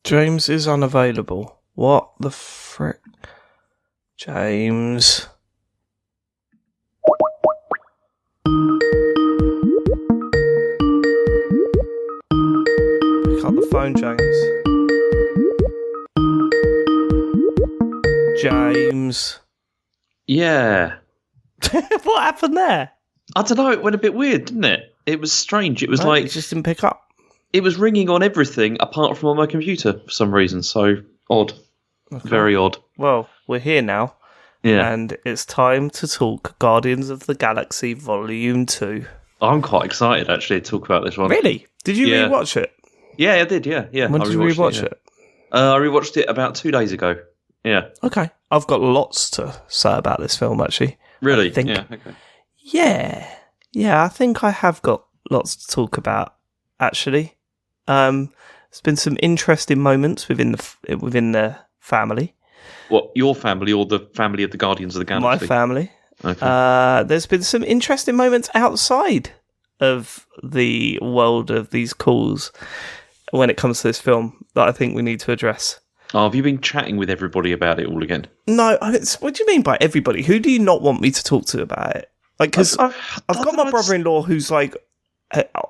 James is unavailable. What the frick? James. Pick up the phone, James. James. Yeah. What happened there? I don't know, it went a bit weird, didn't it? It was strange. It was It just didn't pick up. It was ringing on everything apart from on my computer for some reason. So odd. Okay. Very odd. Well, we're here now. Yeah. And it's time to talk Guardians of the Galaxy Vol. 2. I'm quite excited, actually, to talk about this one. Really? Did you rewatch it? Yeah, I did, yeah. When did you rewatch it? I rewatched it about 2 days ago. Yeah. Okay. I've got lots to say about this film, actually. Really? Yeah, okay. Yeah, I think I have got lots to talk about, actually. There's been some interesting moments within the family. What, your family or the family of the Guardians of the Galaxy? My family. Okay. There's been some interesting moments outside of the world of these calls when it comes to this film that I think we need to address. Oh, have you been chatting with everybody about it all again? No, what do you mean by everybody? Who do you not want me to talk to about it? Like, because I've got my brother-in-law who's like,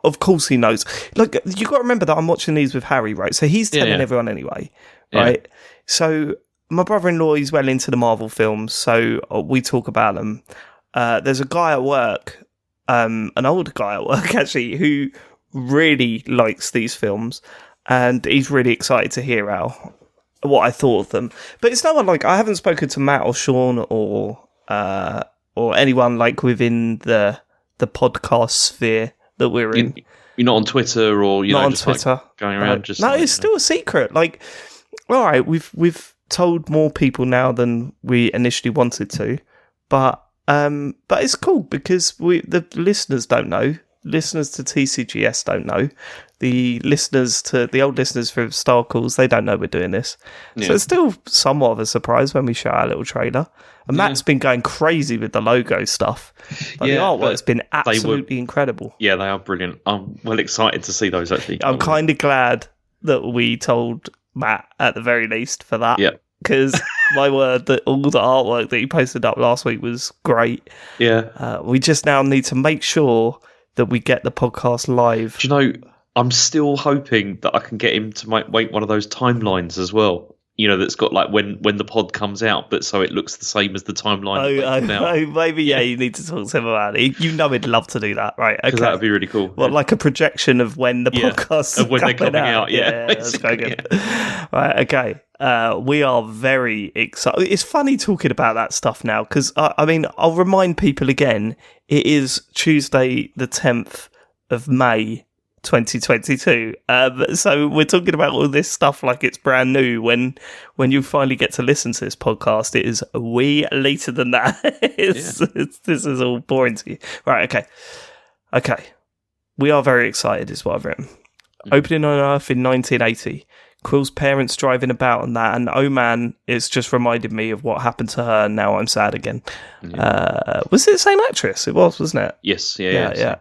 of course he knows. Like, you got to remember that I'm watching these with Harry, right? So he's telling everyone anyway, right? Yeah. So my brother-in-law is well into the Marvel films, so we talk about them. There's a guy at work, an older guy at work actually, who really likes these films, and he's really excited to hear what I thought of them. But it's no one like I haven't spoken to Matt or Sean or anyone like within the podcast sphere that we're in. You're not on Twitter or you're not on just Twitter. Like going around just no, it's still a secret. Like, all right, we've told more people now than we initially wanted to, but it's cool because the listeners don't know. Listeners to TCGS don't know. The old listeners for Star Calls, they don't know we're doing this. Yeah. So it's still somewhat of a surprise when we show our little trailer. And Matt's been going crazy with the logo stuff. But the artwork's been absolutely incredible. Yeah, they are brilliant. I'm well excited to see those, actually. I'm kind of glad that we told Matt, at the very least, for that. Yeah. Because, my word, that all the artwork that he posted up last week was great. Yeah. We just now need to make sure that we get the podcast live. Do you know, I'm still hoping that I can get him to make one of those timelines as well. You know, that's got like when the pod comes out, but so it looks the same as the timeline. Maybe, you need to talk to him about it. You know he'd love to do that, right? Okay. Because that would be really cool. Well, like a projection of when the podcasts of when they're coming out. Yeah, that's very good. Right, okay. We are very excited. It's funny talking about that stuff now because, I'll remind people again, it is Tuesday the 10th of May 2022. So we're talking about all this stuff like it's brand new. When you finally get to listen to this podcast, it is way later than that. This is all boring to you. Right, okay. We are very excited is what I've written. Opening on Earth in 1980. Quill's parents driving about on that, and oh man, it's just reminded me of what happened to her, and now I'm sad again. Yeah. Was it the same actress? It was, wasn't it? Yes, yeah.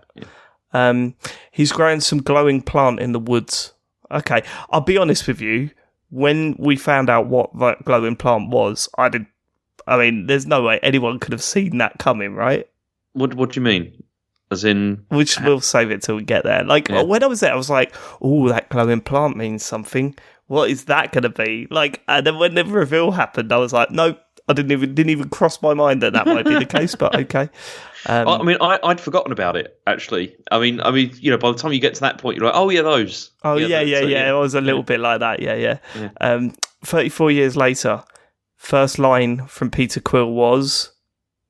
He's growing some glowing plant in the woods. Okay, I'll be honest with you. When we found out what that glowing plant was, there's no way anyone could have seen that coming, right? What do you mean? As in... Which we'll save it till we get there. Like, when I was there, I was like, oh, that glowing plant means something. What is that going to be? Like, and then when the reveal happened, I was like, nope, I didn't even cross my mind that might be the case, but okay. I'd forgotten about it, actually. I mean, you know, by the time you get to that point, you're like, oh, yeah, those. Oh, yeah. It was a little bit like that, yeah. 34 years later, first line from Peter Quill was...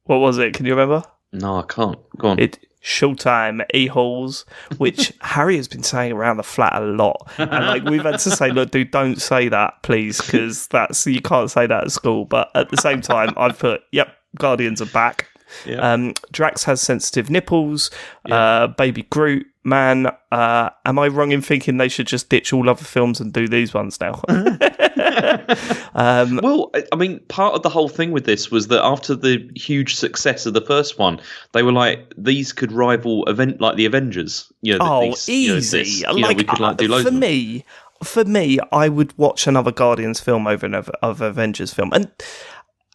What was it? Can you remember? No, I can't. Go on. Showtime a-holes, which Harry has been saying around the flat a lot. And like we've had to say, look, dude, don't say that, please, because you can't say that at school. But at the same time, I've put, yep, Guardians are back. Yeah. Drax has sensitive nipples. Baby Groot, man, am I wrong in thinking they should just ditch all other films and do these ones now? Well, I mean, part of the whole thing with this was that after the huge success of the first one, they were like, these could rival event like the Avengers. You know, easy. we could do loads for me, for me, I would watch another Guardians film over another Avengers film. And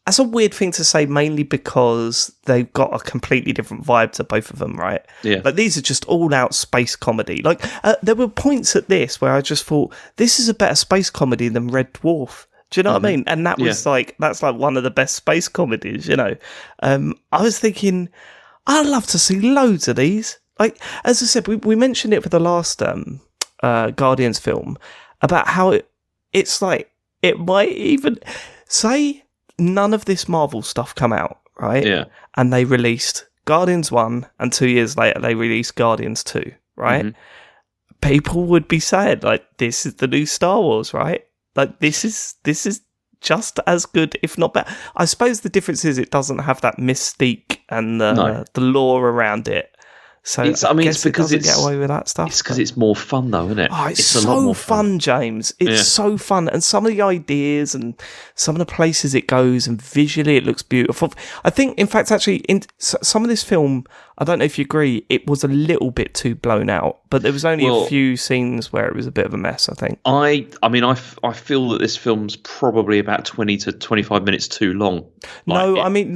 that's a weird thing to say, mainly because they've got a completely different vibe to both of them, right? Yeah. Like, these are just all-out space comedy. Like, there were points at this where I just thought, this is a better space comedy than Red Dwarf. Do you know what I mean? And that was that's like one of the best space comedies, you know. I was thinking, I'd love to see loads of these. Like, as I said, we mentioned it for the last Guardians film about how it's like, it might even say none of this Marvel stuff come out, right? Yeah. And they released Guardians 1, and 2 years later they released Guardians 2, right? Mm-hmm. People would be saying, like, this is the new Star Wars, right? Like, this is just as good, if not better. I suppose the difference is it doesn't have that mystique and the lore around it. So it's because it get away with that stuff. It's because it's more fun, though, isn't it? Oh, it's so a lot more fun, James. It's so fun, and some of the ideas and some of the places it goes, and visually it looks beautiful. I think, in fact, actually, in some of this film, I don't know if you agree, it was a little bit too blown out, but there was only a few scenes where it was a bit of a mess, I think. I feel that this film's probably about 20 to 25 minutes too long. I mean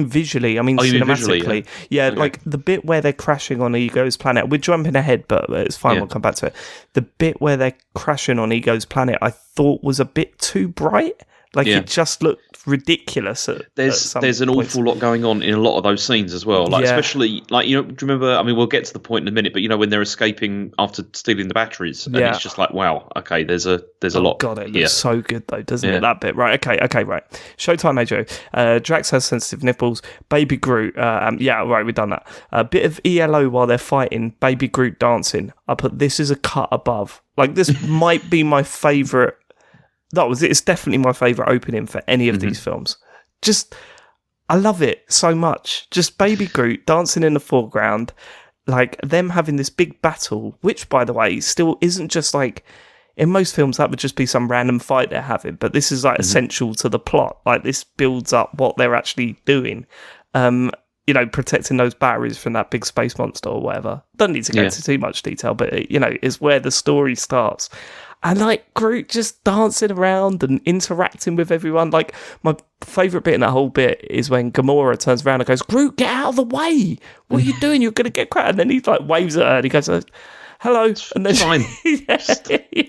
visually. I mean, cinematically. Visually, yeah, okay. Like the bit where they're crashing on Ego's planet. We're jumping ahead, but it's fine. We'll come back to it. The bit where they're crashing on Ego's planet, I thought was a bit too bright. Like, it just looked ridiculous. There's an awful lot going on in a lot of those scenes as well. Like, especially, like, you know, do you remember? I mean, we'll get to the point in a minute, but you know, when they're escaping after stealing the batteries, and it's just like, wow, okay, there's a lot. God, it looks so good though, doesn't it? That bit, right? Okay, right. Showtime, Ajo. Drax has sensitive nipples. Baby Groot. We've done that. A bit of ELO while they're fighting. Baby Groot dancing. I put this is a cut above. Like, this might be my favourite. It's definitely my favourite opening for any of these films. Just, I love it so much. Just Baby Groot dancing in the foreground, like them having this big battle, which, by the way, still isn't just like, in most films that would just be some random fight they're having, but this is like essential to the plot. Like, this builds up what they're actually doing. You know, protecting those batteries from that big space monster or whatever. Don't need to go into too much detail, but, you know, is where the story starts. And, like, Groot just dancing around and interacting with everyone. Like, my favourite bit in that whole bit is when Gamora turns around and goes, Groot, get out of the way. What are you doing? You're going to get cracked. And then he, like, waves at her and he goes, hello. And then fine.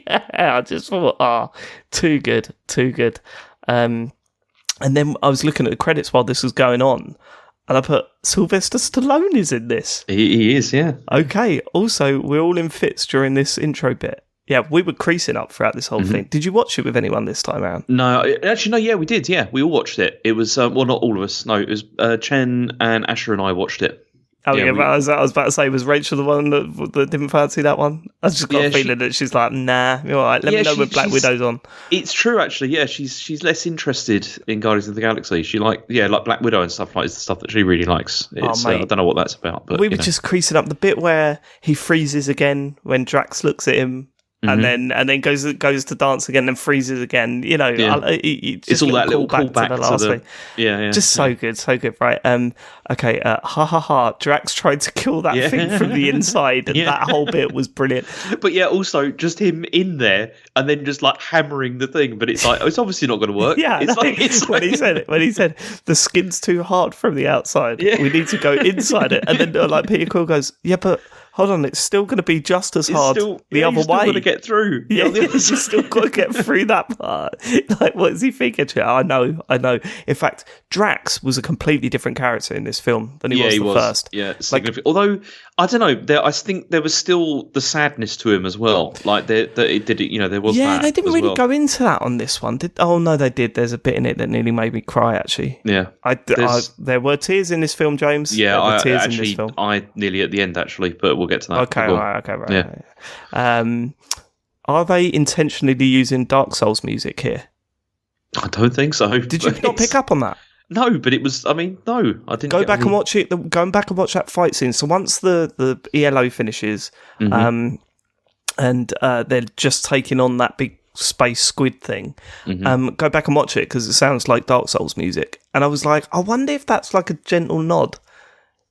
I just thought, too good. And then I was looking at the credits while this was going on, and I put, Sylvester Stallone is in this. He is, yeah. Okay. Also, we're all in fits during this intro bit. Yeah, we were creasing up throughout this whole thing. Did you watch it with anyone this time around? No, actually, no. Yeah, we did. Yeah, we all watched it. It was not all of us. No, it was Chen and Asher and I watched it. Oh yeah, but I was about to say, was Rachel the one that didn't fancy that one? I just got a feeling that she's like, nah, you're all right. Let me know when Black Widow's on. It's true, actually. Yeah, she's less interested in Guardians of the Galaxy. She like Black Widow and stuff like is the stuff that she really likes. It's, I don't know what that's about. But we were just creasing up the bit where he freezes again when Drax looks at him. And then goes to dance again, and freezes again. You know, it's all that little callback to the last thing. Yeah. Just so good, right? Okay, Drax tried to kill that thing from the inside, and that whole bit was brilliant. But yeah, also just him in there, and then just like hammering the thing. But it's like, it's obviously not going to work. Yeah, when he said the skin's too hard from the outside, we need to go inside it, and then like Peter Quill goes, yeah, but hold on, it's still going to be just as hard the other way. You've still got to get through. Yeah, you've still got to get through that part. Like, what is he thinking? I know. In fact, Drax was a completely different character in this film than he was the first. Yeah, although, I don't know, I think there was still the sadness to him as well. Like, there was that. Yeah, they didn't really go into that on this one. Oh, no, they did. There's a bit in it that nearly made me cry, actually. Yeah. There were tears in this film, James. Yeah, tears in this film. I nearly at the end, actually, but we'll get to that. Okay, right. Yeah. Are they intentionally using Dark Souls music here? I don't think so. Did you not pick up on that? No, but it was. I mean, no, I didn't. Go back and watch it. Going back and watch that fight scene. So once the ELO finishes, and they're just taking on that big space squid thing. Go back and watch it because it sounds like Dark Souls music. And I was like, I wonder if that's like a gentle nod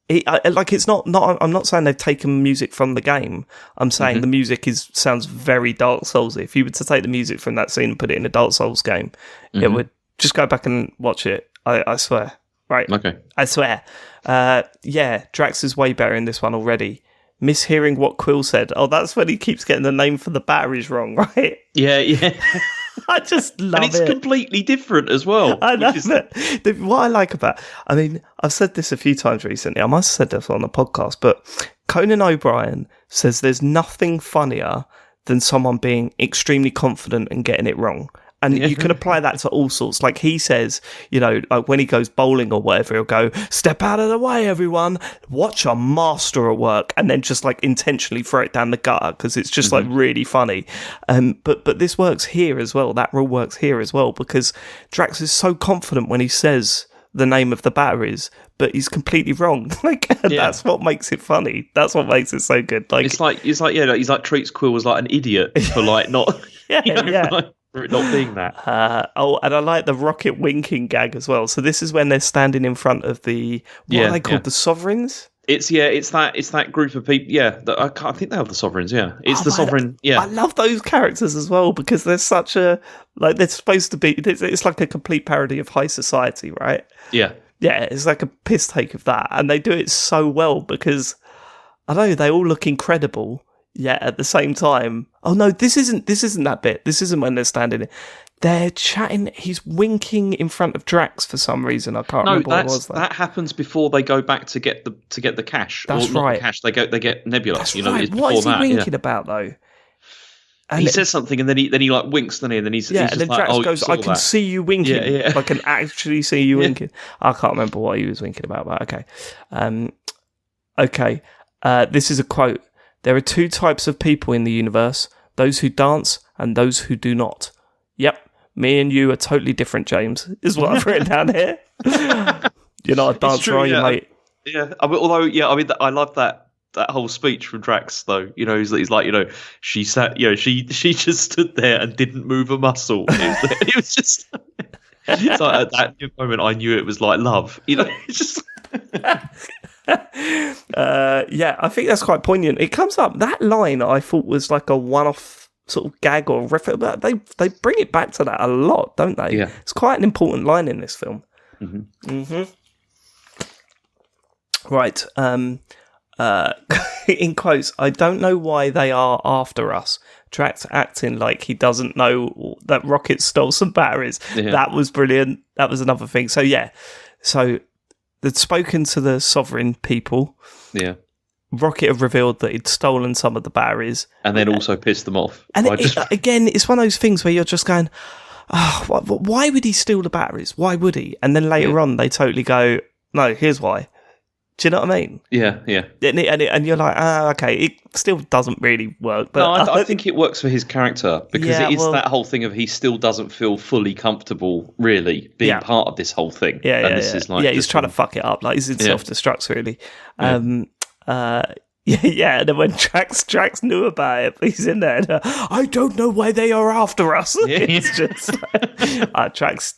it's not. I'm not saying they've taken music from the game. I'm saying the music sounds very Dark Soulsy. If you were to take the music from that scene and put it in a Dark Souls game, it would. Just go back and watch it. I swear. Right. Okay. I swear. Drax is way better in this one already. Mishearing what Quill said. Oh, that's when he keeps getting the name for the batteries wrong, right? Yeah. I just love it. And it's completely different as well. I love it. What I like about... I mean, I've said this a few times recently. I must have said this on the podcast, but Conan O'Brien says there's nothing funnier than someone being extremely confident and getting it wrong. And you can apply that to all sorts. Like he says, like when he goes bowling or whatever, he'll go, "Step out of the way, everyone. Watch a master at work," and then just like intentionally throw it down the gutter because it's just like really funny. But this works here as well. That rule works here as well because Drax is so confident when he says the name of the batteries, but he's completely wrong. That's what makes it funny. That's what makes it so good. Like he's like treats Quill as like an idiot for like not for it not being that. And I like the rocket winking gag as well. So this is when they're standing in front of the what are they called? The Sovereigns? It's that group of people. Yeah, I think they are the Sovereigns. Yeah, it's the Sovereign. Yeah, I love those characters as well because they're such a they're supposed to be. It's like a complete parody of high society, right? Yeah, it's like a piss take of that, and they do it so well because I know they all look incredible. Yet at the same time, oh no, this isn't that bit. This isn't when they're standing. They're chatting. He's winking in front of Drax for some reason. I can't remember what it was. That happens before they go back to get the cash. That's right. Not the cash. They get Nebula. That's right. What is he winking about though? And he says something, and then he like winks, doesn't he? And then he's and then Drax goes, "I can see you winking. Yeah. I can actually see you winking." I can't remember what he was winking about, but okay. This is a quote. "There are two types of people in the universe, those who dance and those who do not." Yep, me and you are totally different, James, is what I've written down here. You're not a dancer, are you, mate? Yeah, I mean, I love that whole speech from Drax, though. He's like, she sat, she just stood there and didn't move a muscle. It was just... It's like at that moment, I knew it was like love. It's just... I think that's quite poignant. It comes up, that line I thought was like a one-off sort of gag or reference, but they bring it back to that a lot, don't they? Yeah. It's quite an important line in this film. Right. In quotes, "I don't know why they are after us." Drax acting like he doesn't know that Rocket stole some batteries. That was brilliant. That was another thing. So they'd spoken to the Sovereign people. Yeah. Rocket had revealed that he'd stolen some of the batteries. And then also pissed them off. And again, it's one of those things where you're just going, why would he steal the batteries? Why would he? And then later on, they totally go, "No, here's why." Do you know what I mean? Yeah. And you're like, okay, it still doesn't really work. But no, I think it works for his character because it is that whole thing of he still doesn't feel fully comfortable, really, being part of this whole thing. Is like he's trying to fuck it up. Like, he's in self-destruct, really. And then when Drax knew about it, he's in there. And, "I don't know why they are after us." It's just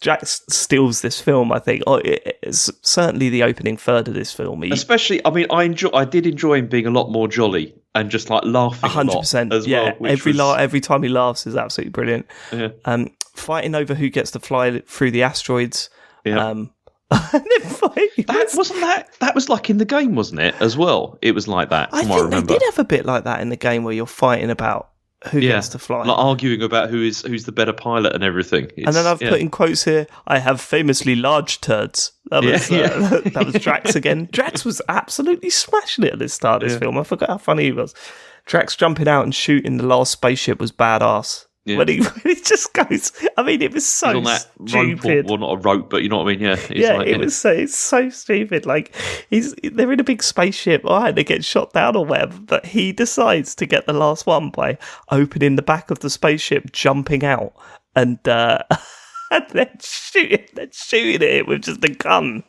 Drax steals this film. I think. It's certainly the opening third of this film. Especially, I mean, I did enjoy him being a lot more jolly and just like laughing 100% as well. Every time he laughs is absolutely brilliant. Yeah. Fighting over who gets to fly through the asteroids. Yeah. That was like in the game, wasn't it? As well, it was like that. I think they did have a bit like that in the game where you're fighting about who gets to fly, like arguing about who's the better pilot and everything. And then I've put in quotes here, "I have famously large turds." That was Drax again. Drax was absolutely smashing it at the start of this film. I forgot how funny he was. Drax jumping out and shooting the last spaceship was badass. Yeah. When he just goes, I mean, it was so on that stupid. Rope, not a rope, but you know what I mean. Yeah, it's so stupid. Like they're in a big spaceship, they get shot down or whatever. But he decides to get the last one by opening the back of the spaceship, jumping out, and then shooting at it with just a gun.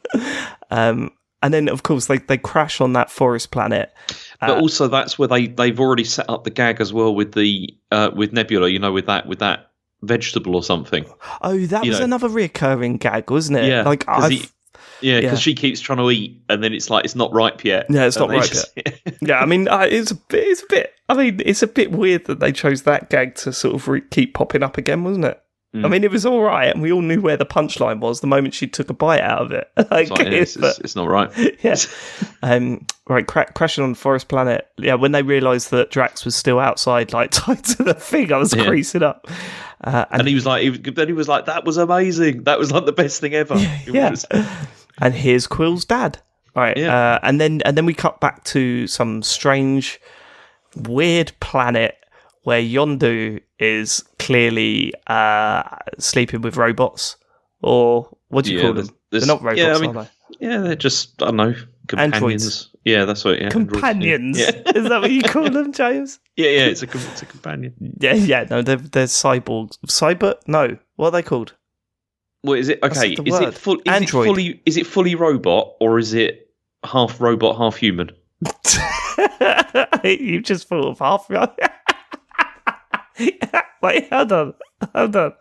And then, of course, they crash on that forest planet. But also, that's where they've already set up the gag as well with with Nebula. With that vegetable or something. Oh, that was another reoccurring gag, wasn't it? Yeah, Yeah, because she keeps trying to eat, and then it's like it's not ripe yet. Yeah, it's not And they ripe yet. Yeah, I mean, it's a bit. I mean, it's a bit weird that they chose that gag to sort of keep popping up again, wasn't it? I mean, it was all right, and we all knew where the punchline was the moment she took a bite out of it. It's not right. Yeah. Right, crashing on the forest planet. Yeah, when they realised that Drax was still outside, like tied to the thing, I was creasing up. And he was like, that was amazing. That was like the best thing ever. Yeah. And here's Quill's dad. Right. Yeah. And then we cut back to some strange, weird planet where Yondu is clearly sleeping with robots, or what do you call them? They're not robots, are they? Yeah, they're just, I don't know, companions. Androids. Yeah, that's what. Yeah, companions. Yeah. Is that what you call them, James? Yeah, it's a companion. Yeah. No, they're cyborgs. Cyber? No, what are they called? Well, is it okay? Is it full? Android. Is it fully robot, or is it half robot, half human? You just thought of half. Wait, hold on.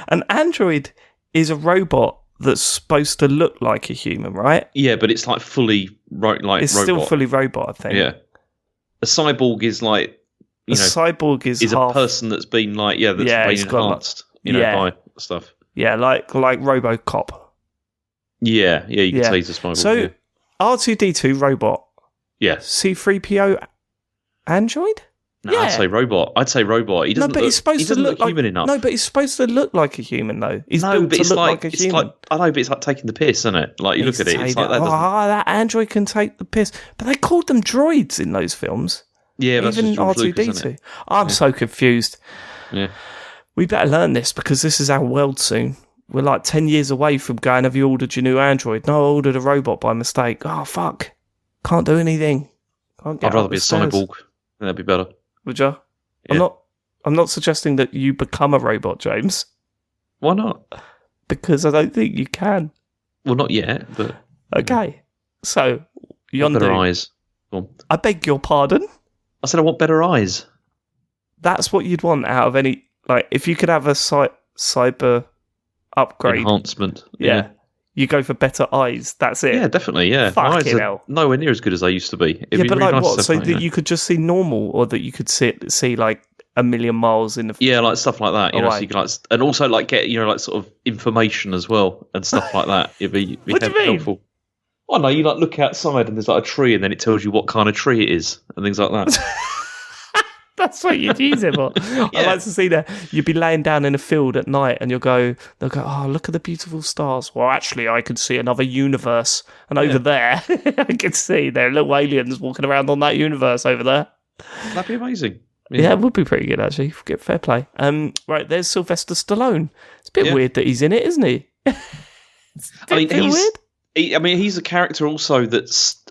An android is a robot that's supposed to look like a human, right? Yeah, but it's like fully like it's robot. Still fully robot, I think. Yeah, a cyborg is like cyborg is half... a person that's been been enhanced, by stuff. Yeah, like RoboCop. Yeah, you can say he's a cyborg. So R2D2 robot. Yes. C3PO android. No, I'd say robot. He doesn't. He's supposed to look human enough. No, but he's supposed to look like a human, though. He's built to look like a human. I know, but it's like taking the piss, isn't it? Like you look at it, it's like that. That android can take the piss, but they called them droids in those films. Yeah, that's even R2D2. I'm so confused. Yeah, we better learn this because this is our world soon. We're like 10 years away from going, have you ordered your new android? No, I ordered a robot by mistake. Oh fuck, can't do anything. I'd rather be a cyborg. That'd be better. Would you? Yeah. I'm not suggesting that you become a robot, James. Why not? Because I don't think you can. Well, not yet, but... Okay. So, Yondu... Better eyes. I beg your pardon? I said I want better eyes. That's what you'd want out of any... Like, if you could have a cyber upgrade... Enhancement. Yeah. You go for better eyes. That's it. Yeah, definitely, yeah. Fucking eyes are nowhere near as good as they used to be. But really like nice what? So that you could just see normal, or that you could see like a million miles in the... Yeah, like stuff like that. So you can and also like get, sort of information as well and stuff like that. It'd be what do you mean? Helpful. Oh no, you like look outside and there's like a tree and then it tells you what kind of tree it is and things like that. That's what you'd use it for. Yeah. I'd like to see that. You'd be laying down in a field at night and they'll go, oh, look at the beautiful stars. Well, actually, I could see another universe. And over there, I could see there are little aliens walking around on that universe over there. That'd be amazing. Yeah, it would be pretty good, actually. Get fair play. Right, there's Sylvester Stallone. It's a bit weird that he's in it, isn't he? He's a character also that's,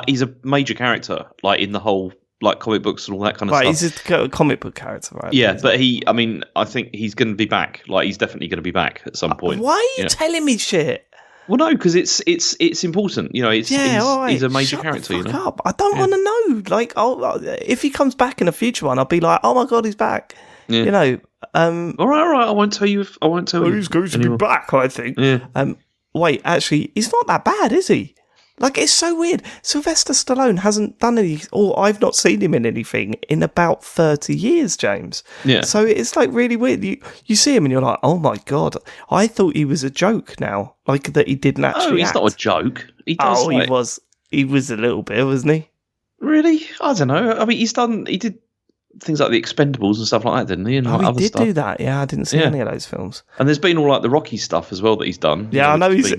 he's a major character, like in the whole... like comic books and all that kind of stuff. Right, he's a comic book character, right? Yeah, but I think he's going to be back. Like, he's definitely going to be back at some point. Why are you telling me shit? Well, no, because it's important. He's a major character. The fuck up. I don't want to know. Like, if he comes back in a future one, I'll be like, oh my god, he's back. Yeah. All right. I won't tell you. He's going to be back. I think. Yeah. Wait, actually, he's not that bad, is he? Like, it's so weird. Sylvester Stallone hasn't done or I've not seen him in anything in about 30 years, James. Yeah. So it's like really weird. You see him and you're like, oh my God, I thought he was a joke now. Like that he didn't actually he's act. Not a joke. He does. He was a little bit, wasn't he? Really? I don't know. I mean, he did things like the Expendables and stuff like that, didn't he? And he did do that. Yeah, I didn't see any of those films. And there's been all like the Rocky stuff as well that he's done. Yeah, I know he's.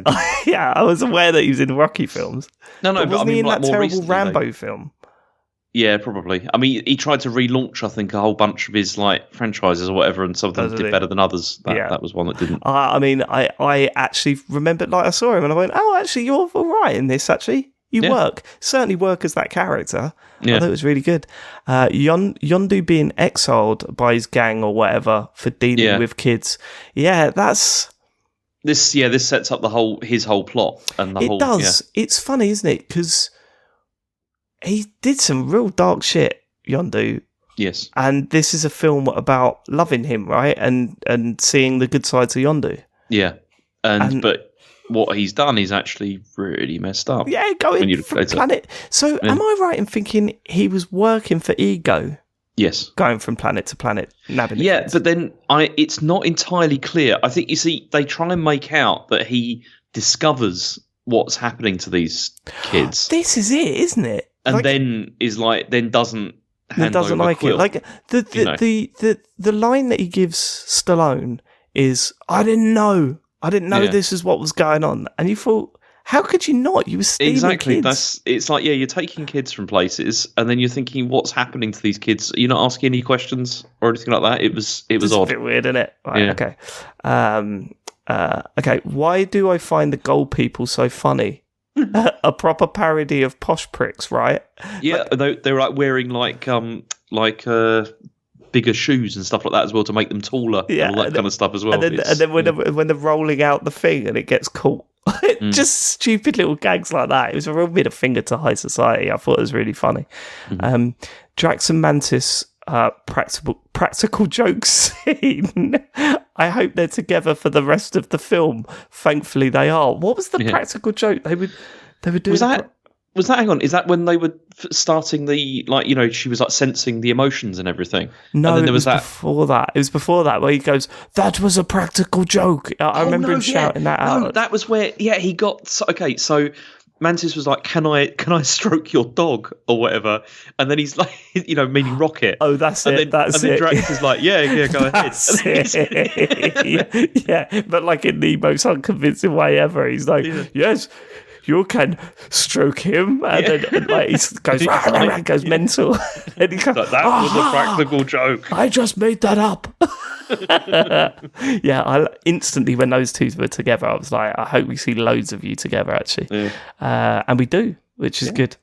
Yeah, I was aware that he was in Rocky films. No, but wasn't he in like that terrible recently, Rambo film? Yeah, probably. I mean, he tried to relaunch, I think, a whole bunch of his like franchises or whatever, and some of them did better than others. That was one that didn't. I actually remembered, like, I saw him and I went, oh, actually, you're all right in this. Actually, you certainly work as that character. Yeah. I thought it was really good. Yondu being exiled by his gang or whatever for dealing with kids. Yeah, that's this sets up his whole plot and the whole. It does. Yeah. It's funny, isn't it? Because he did some real dark shit, Yondu. Yes. And this is a film about loving him, right? And seeing the good sides of Yondu. Yeah. But what he's done is actually really messed up. Yeah, going from planet. So, am I right in thinking he was working for Ego? Yes. Going from planet to planet, nabbing the kids. But then it's not entirely clear. I think, you see, they try and make out that he discovers what's happening to these kids. This is it, isn't it? And then doesn't hand doesn't over like Quill. it. Like the line that he gives Stallone is, I didn't know this is what was going on. And you thought, how could you not? You were stealing kids. It's like, you're taking kids from places, and then you're thinking, what's happening to these kids? You're not asking any questions or anything like that. It was odd. A bit weird, isn't it? Right, okay. Okay. Why do I find the gold people so funny? A proper parody of posh pricks, right? Yeah, they're like wearing bigger shoes and stuff like that as well to make them taller, and all that kind of stuff as well. And then when they're rolling out the thing and it gets caught, just stupid little gags like that. It was a real middle finger to high society. I thought it was really funny. Drax and Mantis practical jokes scene. I hope they're together for the rest of the film. Thankfully, they are. What was the practical joke they would do? Was that? Hang on. Is that when they were starting the she was like sensing the emotions and everything? No, and then it was before that. It was before that where he goes, "That was a practical joke." I remember him shouting that out. No, that was where he got. So Mantis was like, "Can I stroke your dog or whatever?" And then he's like, meaning Rocket. Oh, that's it. And then Drax is like, "Yeah, go ahead." Yeah, but like in the most unconvincing way ever. He's like, "Yes, you can stroke him," and then he goes mental. And he goes, that was a practical joke. I just made that up. I instantly, when those two were together, I was like, I hope we see loads of you together, actually. And we do, which is good.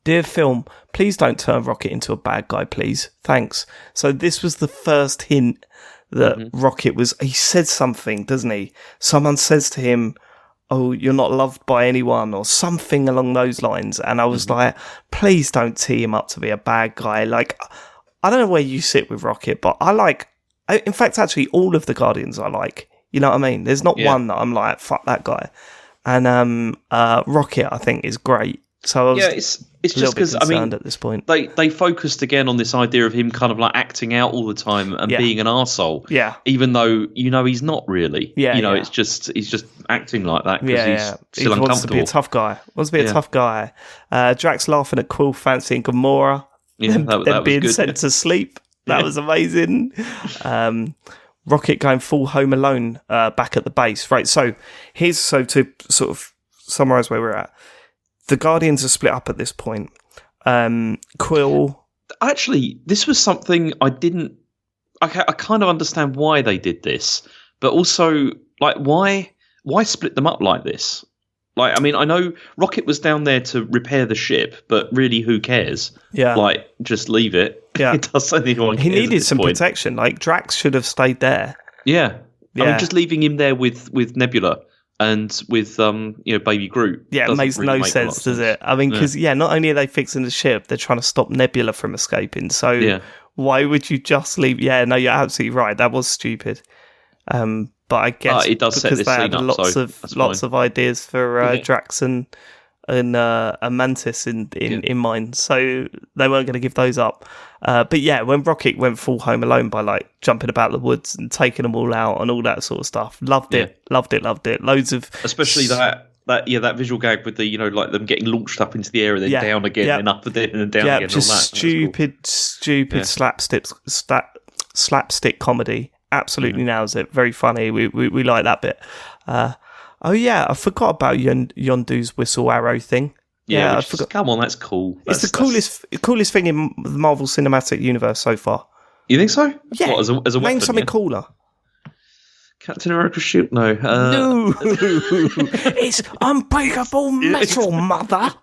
Dear film, please don't turn Rocket into a bad guy, please. Thanks. So this was the first hint that Rocket he said something, doesn't he? Someone says to him, "Oh, you're not loved by anyone," or something along those lines. And I was like, please don't tee him up to be a bad guy. Like, I don't know where you sit with Rocket, but in fact, actually, all of the Guardians I like. You know what I mean? There's not one that I'm like, fuck that guy. And Rocket, I think, is great. So I was it's just because at this point they focused again on this idea of him kind of like acting out all the time and being an arsehole. Yeah. Even though he's not really. Yeah. It's just he's just acting like that because he's still he uncomfortable. Wants to be a tough guy. Wants to be a tough guy. Drax laughing at Quill fancying Gamora. Yeah, that being was good. sent to sleep. That was amazing. Rocket going full Home Alone back at the base. Right. So to sort of summarise where we're at. The Guardians are split up at this point. Quill. Actually, this was something I didn't. I kind of understand why they did this, but also like why split them up like this? Like, I mean, I know Rocket was down there to repair the ship, but really, who cares? Yeah, like just leave it. Yeah, it doesn't anyone. He needed some protection. Like Drax should have stayed there. Yeah. I mean, just leaving him there with Nebula. And with Baby Groot, it makes no sense, does it? I mean, because not only are they fixing the ship, they're trying to stop Nebula from escaping. So why would you just leave? Yeah, no, you're absolutely right. That was stupid. But I guess it does because set they scene had up, lots of ideas for Drax and Mantis in mind, so they weren't going to give those up. But when Rocket went full Home Alone by like jumping about the woods and taking them all out and all that sort of stuff, loved it. Loads of, especially that visual gag with the like them getting launched up into the air and then down again and up and then down again. Just all that. stupid slapstick comedy. Absolutely nails it. Very funny. We like that bit. I forgot about Yondu's whistle arrow thing. I forgot. Come on, that's cool. It's the coolest thing in the Marvel Cinematic Universe so far. You think so? Yeah. What, as a weapon, name something cooler. Captain America's shield? No. No. It's unbreakable metal, mother.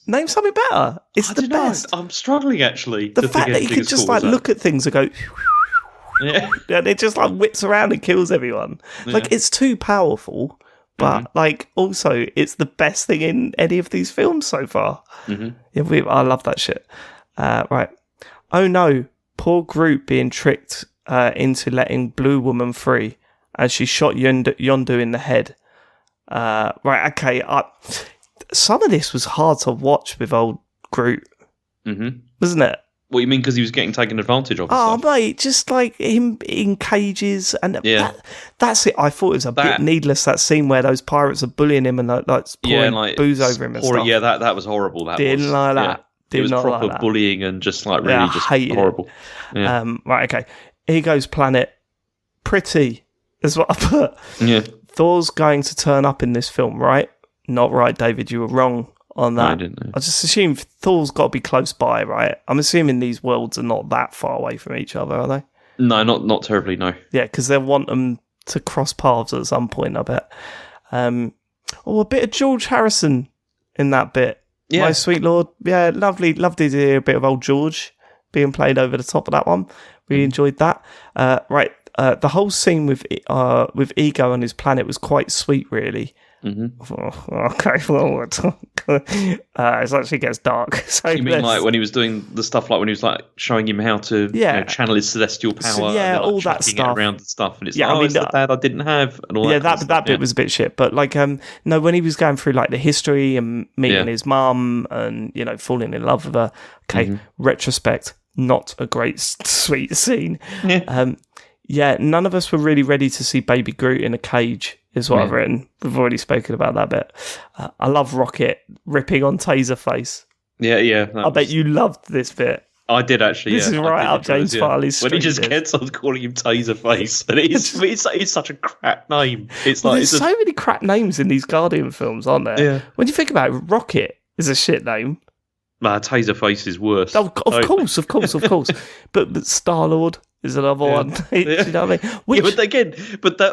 Name something better. It's the best. I'm struggling actually. The fact that he could just like look at things and go. Yeah, and it just like whips around and kills everyone. Like it's too powerful, but like also it's the best thing in any of these films so far. I love that shit. Right. Oh no, poor Groot being tricked into letting Blue Woman free, and she shot Yondu in the head. Right, okay. Some of this was hard to watch with old Groot, wasn't it? What you mean? Because he was getting taken advantage of? Oh, mate, just like him in cages, and that's it. I thought it was a bit needless, that scene where those pirates are bullying him and like pouring booze over him and stuff. Yeah, that was horrible. Didn't like that. It was proper bullying and just like really just horrible. Yeah. Right, okay. Ego's planet, pretty is what I put. Yeah. Thor's going to turn up in this film, right? Not right, David. You were wrong on that. No, I didn't know. I just assume Thor's got to be close by, right? I'm assuming these worlds are not that far away from each other, are they? No, not terribly, no. Yeah, because they'll want them to cross paths at some point, I bet. A bit of George Harrison in that bit. Yeah. My Sweet Lord. Yeah, lovely to hear a bit of old George being played over the top of that one. Really enjoyed that. Right, the whole scene with Ego on his planet was quite sweet, really. Okay, well, it actually gets dark. So you mean like when he was doing the stuff, like when he was like showing him how to channel his celestial power? So, and like all that stuff around and stuff, and it's it's the dad I didn't have, and all that. That bit was a bit shit, but like no, when he was going through like the history and meeting his mum and falling in love with her. Okay, retrospect, not a great sweet scene. None of us were really ready to see Baby Groot in a cage, is what I've written. We've already spoken about that bit. I love Rocket ripping on Taserface. Yeah. I bet you loved this bit. I did actually. This is right up James Farley's street. When he just gets on calling him Taserface, and it's such a crap name. It's like there's so many crap names in these Guardian films, aren't there? Yeah. When you think about it, Rocket is a shit name. Taserface is worse. Oh, of course. But Star-Lord is another one. Do you know what I mean?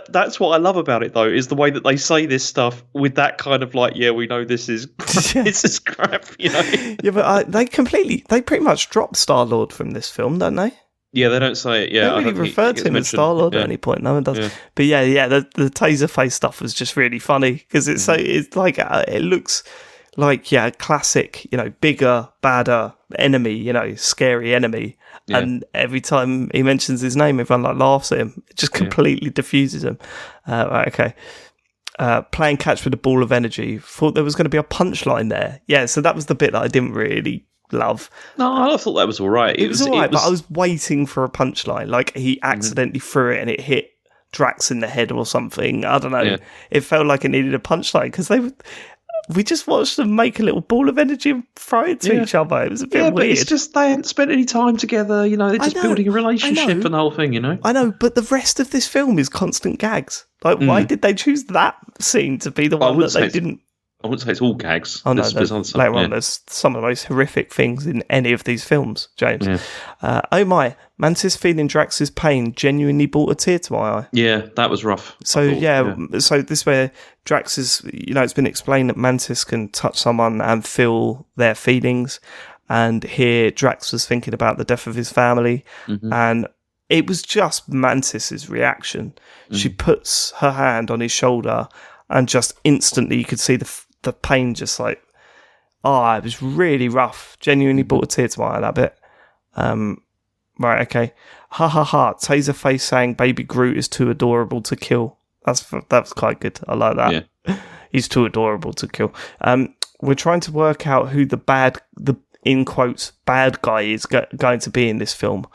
That's what I love about it, though, is the way that they say this stuff with that kind of like, we know this is this is crap, Yeah, but they pretty much dropped Star-Lord from this film, don't they? Yeah, they don't say it. Yeah, they don't really refer to him as Star-Lord at any point. No one does. Yeah. But the Taserface stuff was just really funny because it's like it looks like classic, bigger, badder enemy, scary enemy. Yeah. And every time he mentions his name, everyone like laughs at him. It just completely diffuses him. Right, okay. Playing catch with a ball of energy. Thought there was going to be a punchline there. Yeah, so that was the bit that I didn't really love. No, I thought that was all right. It was all right, but I was waiting for a punchline. Like he accidentally threw it and it hit Drax in the head or something. I don't know. Yeah. It felt like it needed a punchline because we just watched them make a little ball of energy and throw it to each other. It was a bit weird. But it's just they hadn't spent any time together. They're just building a relationship and the whole thing. I know, but the rest of this film is constant gags. Like, why did they choose that scene to be the one that they didn't? I wouldn't say it's all gags. Oh, no, later on, there's some of the most horrific things in any of these films, James. Yeah. Oh my, Mantis feeling Drax's pain genuinely brought a tear to my eye. Yeah, that was rough. So, so this where Drax is, it's been explained that Mantis can touch someone and feel their feelings. And here Drax was thinking about the death of his family. And it was just Mantis's reaction. She puts her hand on his shoulder and just instantly you could see the pain just like, it was really rough. Genuinely brought a tear to my eye, that bit. Right, okay. Ha ha ha. Taserface saying Baby Groot is too adorable to kill. That's quite good. I like that. Yeah. He's too adorable to kill. We're trying to work out who the in quotes, bad guy is going to be in this film.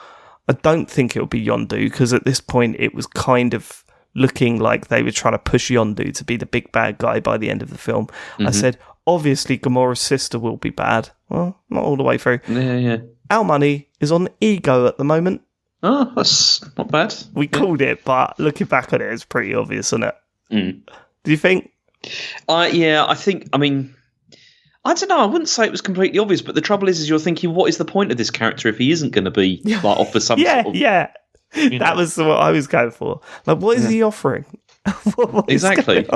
I don't think it'll be Yondu because at this point it was kind of looking like they were trying to push Yondu to be the big bad guy by the end of the film. I said, obviously Gamora's sister will be bad. Well, not all the way through. Yeah. Our money is on Ego at the moment. Oh, that's not bad. We called it, but looking back on it, it's pretty obvious, isn't it? Do you think? I think, I don't know, I wouldn't say it was completely obvious, but the trouble is you're thinking, what is the point of this character if he isn't going to be like offer some sort of... Yeah. That was what I was going for. Like, what is he offering? Exactly.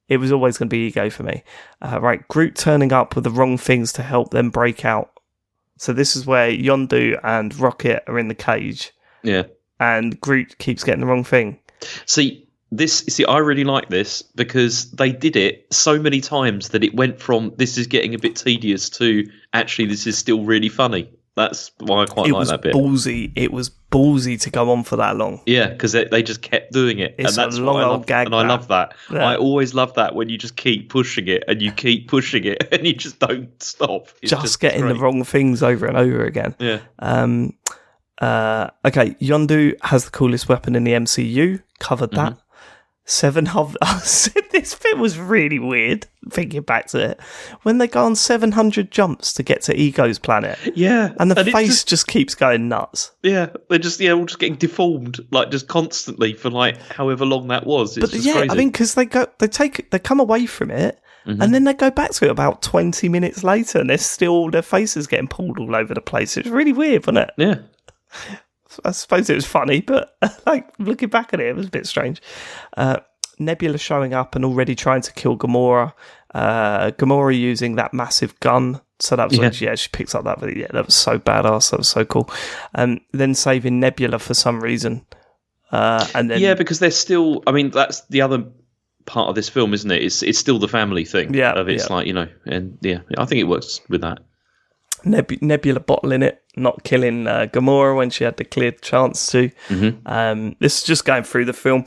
It was always going to be Ego for me. Right, Groot turning up with the wrong things to help them break out. So this is where Yondu and Rocket are in the cage. Yeah. And Groot keeps getting the wrong thing. See, I really like this because they did it so many times that it went from this is getting a bit tedious to actually this is still really funny. That's why I quite like that bit. It was ballsy to go on for that long. Yeah, because they just kept doing it, It's and that's a long what I old love. gag. And I love that. Yeah. I always love that when you just keep pushing it and you keep pushing it and you just don't stop. It's just getting great. The wrong things over and over again. Yeah. Okay, Yondu has the coolest weapon in the MCU. Covered that. This bit was really weird, thinking back to it. When they go on 700 jumps to get to Ego's planet. Yeah. And the face just keeps going nuts. Yeah. They're just, all just getting deformed, like, just constantly for, like, however long that was. It's just crazy. I mean, because they come away from it, and then they go back to it about 20 minutes later, and their faces getting pulled all over the place. It's really weird, wasn't it? Yeah. I suppose it was funny, but like looking back at it, it was a bit strange. Nebula showing up and already trying to kill Gamora. Gamora using that massive gun. So that was when she picks up that video. Yeah, that was so badass. That was so cool. Then saving Nebula for some reason. And then because they're still. I mean, that's the other part of this film, isn't it? It's still the family thing. Yeah, it's like, and I think it works with that. Nebula bottling it, not killing Gamora when she had the clear chance to. This is just going through the film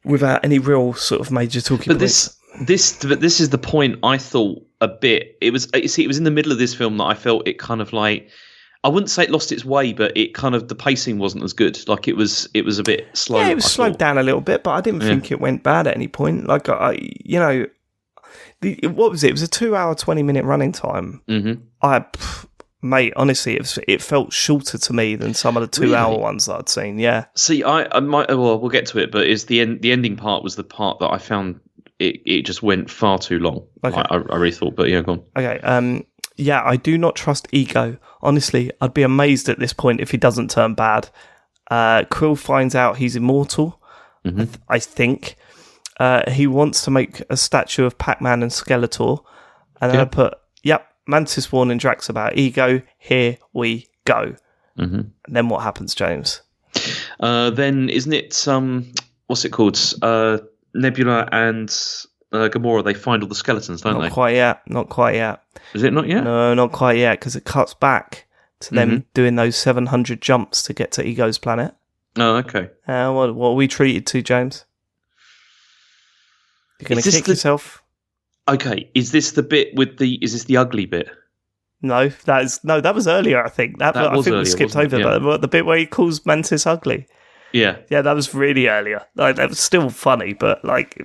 without any real sort of major talking points. This is the point I thought a bit. It was in the middle of this film that I felt it kind of like, I wouldn't say it lost its way, but it kind of, the pacing wasn't as good. Like it was a bit slow. Yeah, it was slowed down a little bit, but I didn't think it went bad at any point. Like what was it? It was a 2 hour, 20-minute running time. Mate, honestly, it felt shorter to me than some of the 2 hour ones that I'd seen. Yeah. See, I might. Well, we'll get to it, but the ending part was the part that I found it just went far too long. Okay. I really thought, but yeah, go on. Okay. Yeah, I do not trust Ego. Honestly, I'd be amazed at this point if he doesn't turn bad. Quill finds out he's immortal. I think. He wants to make a statue of Pac-Man and Skeletor. And then I put, Mantis warning Drax about Ego. Here we go. And then what happens, James? Then isn't it, what's it called? Nebula and Gamora, they find all the skeletons, don't they? Not quite yet. Is it not yet? No, not quite yet, because it cuts back to them doing those 700 jumps to get to Ego's planet. Oh, okay. What are we treated to, James? You're going to kick yourself? Okay, is this the bit with is this the ugly bit? No, that was earlier, I think. I think earlier, we skipped over that. The bit where he calls Mantis ugly. Yeah. Yeah, that was really earlier. Like, that was still funny, but like,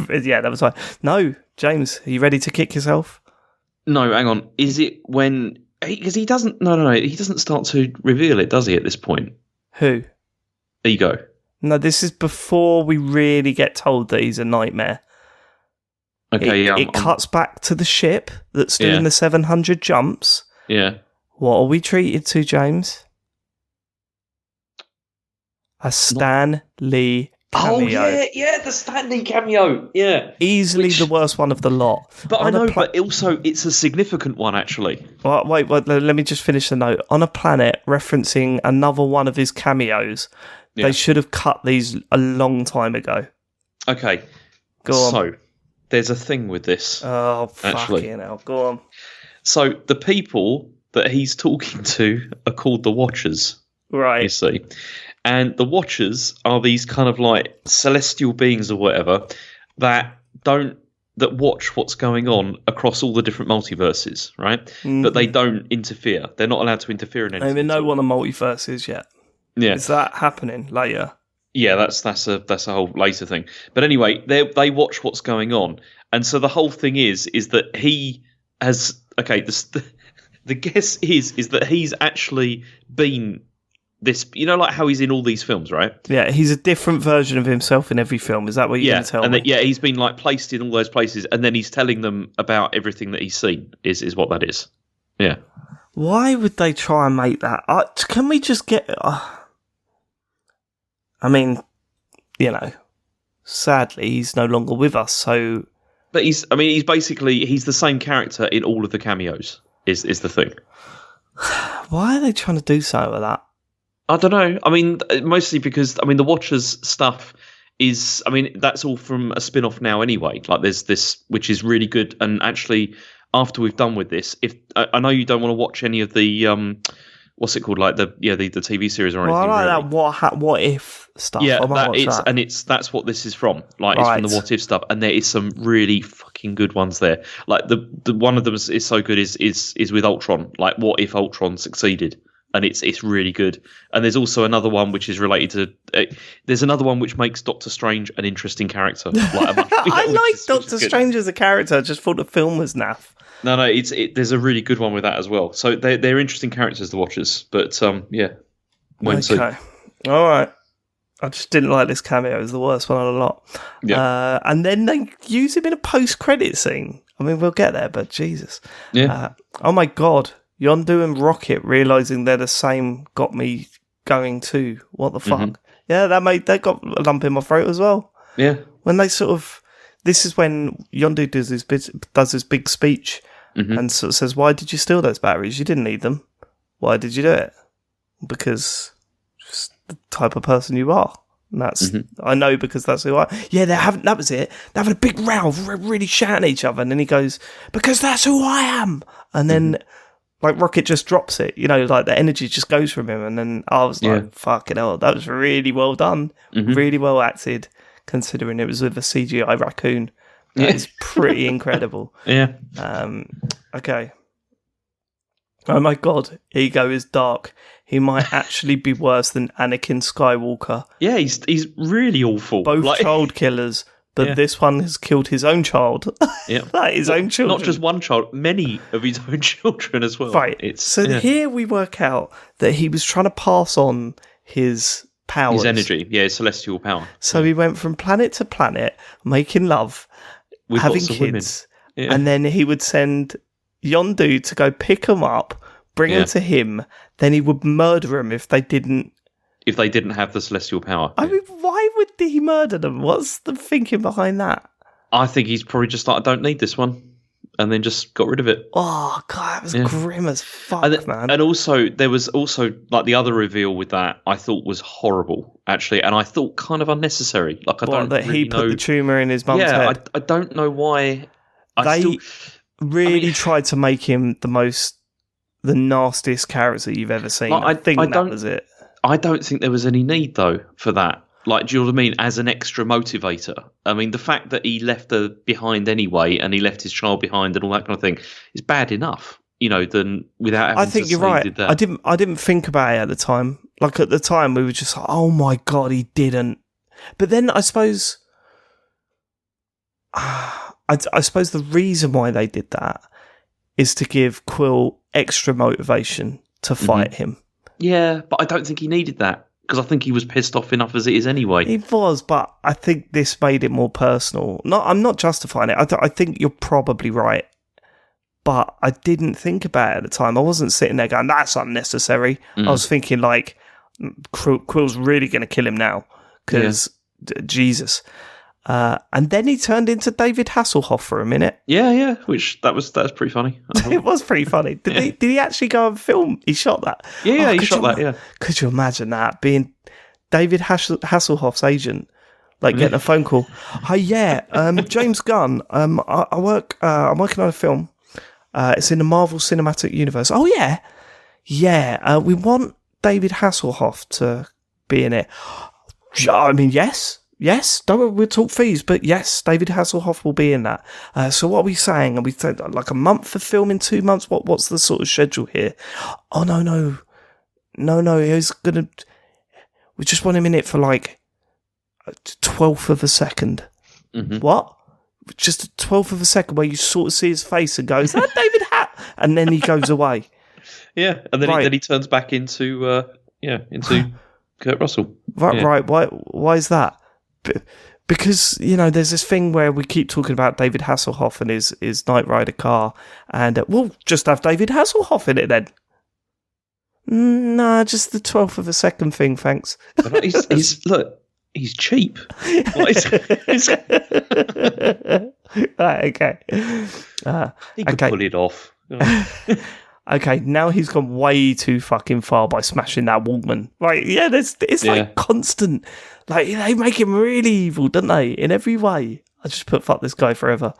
yeah, that was fine. No, James, are you ready to kick yourself? No, hang on. Is it when, because he doesn't, no, he doesn't start to reveal it, does he, at this point? Who? Ego. No, this is before we really get told that he's a nightmare. Okay, it cuts back to the ship that's doing the 700 jumps. Yeah. What are we treated to, James? A Stan Lee cameo. Oh, yeah, the Stan Lee cameo. Yeah. Easily the worst one of the lot. But I know, but also it's a significant one, actually. Well, wait, let me just finish the note. On a planet referencing another one of his cameos, they should have cut these a long time ago. Okay. Go on. So, there's a thing with this. Oh, fucking hell. Go on. So, the people that he's talking to are called the Watchers. Right. You see. And the Watchers are these kind of like celestial beings or whatever that watch what's going on across all the different multiverses, right? But they don't interfere. They're not allowed to interfere in anything. I don't even know what a multiverse is yet. Yeah. Is that happening later? Yeah, that's a whole later thing. But anyway, they watch what's going on, and so the whole thing is that he has the guess is that he's actually been this, like how he's in all these films, right? Yeah, he's a different version of himself in every film. Is that what you're going to tell me? He's been like placed in all those places, and then he's telling them about everything that he's seen. Is what that is. Yeah. Why would they try and make that? Can we just get? I mean, sadly, he's no longer with us. So, but he's the same character in all of the cameos. Is the thing? Why are they trying to do something with that? I don't know. I mean, mostly because the Watchers stuff is. That's all from a spin-off now anyway. Like there's this, which is really good, and actually, after we've done with this, if I know you don't want to watch any of the what's it called, like the TV series or Well, I anything. like really. that what if stuff. Yeah, I might watch that. and that's what this is from. Like it's from the what if stuff, and there is some really fucking good ones there. Like the one of them is so good is with Ultron. Like what if Ultron succeeded? And it's really good. And there's also another one which is related to. There's another one which makes Doctor Strange an interesting character. I like Doctor Strange as a character. I just thought the film was naff. No, there's a really good one with that as well. So they're interesting characters, the Watchers. But yeah, okay, all right. I just didn't like this cameo. It was the worst one of the lot. Yeah. And then they use him in a post-credit scene. I mean, we'll get there, but Jesus. Yeah. Oh my God. Yondu and Rocket realising they're the same got me going too. What the fuck? Mm-hmm. Yeah, that got a lump in my throat as well. Yeah. When they sort of, this is when Yondu does his big speech and sort of says, "Why did you steal those batteries? You didn't need them. Why did you do it? Because just the type of person you are." And that's I know because that's who I. Yeah, that was it. They're having a big row, really shouting at each other, and then he goes, "Because that's who I am." And then. Like, Rocket just drops it, like the energy just goes from him. And then I was like, fucking hell, that was really well done. Really well acted, considering it was with a CGI raccoon. That is pretty incredible. Yeah. Okay. Oh my God, Ego is dark. He might actually be worse than Anakin Skywalker. Yeah, he's really awful. Both child killers. But this one has killed his own child. Yeah. Like his own children. Not just one child, many of his own children as well. Right. Here we work out that he was trying to pass on his powers. His energy, his celestial power. So he went from planet to planet, making love, with having lots of kids, women. and then he would send Yondu to go pick them up, bring them to him, then he would murder them if they didn't have the celestial power. I mean, why would he murder them? What's the thinking behind that? I think he's probably just like, I don't need this one, and then just got rid of it. Oh God, that was grim as fuck, man. And also, there was also like the other reveal with that I thought was horrible, actually, and I thought kind of unnecessary. Like He put the tumor in his mum's head. I don't know why. They tried to make him the nastiest character you've ever seen. I think that was it. I don't think there was any need, though, for that. Like, do you know what I mean? As an extra motivator. I mean, the fact that he left her behind anyway, and he left his child behind and all that kind of thing, is bad enough, than without having I think to you're say right. He did that. I didn't think about it at the time. Like, at the time, we were just like, oh my God, he didn't. But then I suppose... I suppose the reason why they did that is to give Quill extra motivation to fight him. Yeah, but I don't think he needed that, because I think he was pissed off enough as it is anyway. He was, but I think this made it more personal. I'm not justifying it. I think you're probably right, but I didn't think about it at the time. I wasn't sitting there going, that's unnecessary. I was thinking, like, Quill's really going to kill him now, because Jesus. And then he turned into David Hasselhoff for a minute. Yeah, that was pretty funny. It was pretty funny. Did he actually go and film? He shot that. Yeah, he shot that. Yeah. Could you imagine that being David Hasselhoff's agent, like getting a phone call? Hi, James Gunn. I work. I'm working on a film. It's in the Marvel Cinematic Universe. Oh yeah. We want David Hasselhoff to be in it. I mean, yes. Yes, don't worry, we'll talk fees, but yes, David Hasselhoff will be in that. So what are we saying? Are we saying like a month for filming, 2 months? What's the sort of schedule here? Oh, no. We just want him in it for like a 12th of a second. What? Just a 12th of a second where you sort of see his face and go, is that David And then he goes away. Yeah, and then he turns back into Kurt Russell. Right. Why is that? Because, there's this thing where we keep talking about David Hasselhoff and his Knight Rider car, and we'll just have David Hasselhoff in it then. Nah, just the 12th of a second thing, thanks. He's cheap. Right, okay. He could pull it off. Okay, now he's gone way too fucking far by smashing that Walkman. Right, yeah, it's like constant. Like, they make him really evil, don't they? In every way. I just put fuck this guy forever.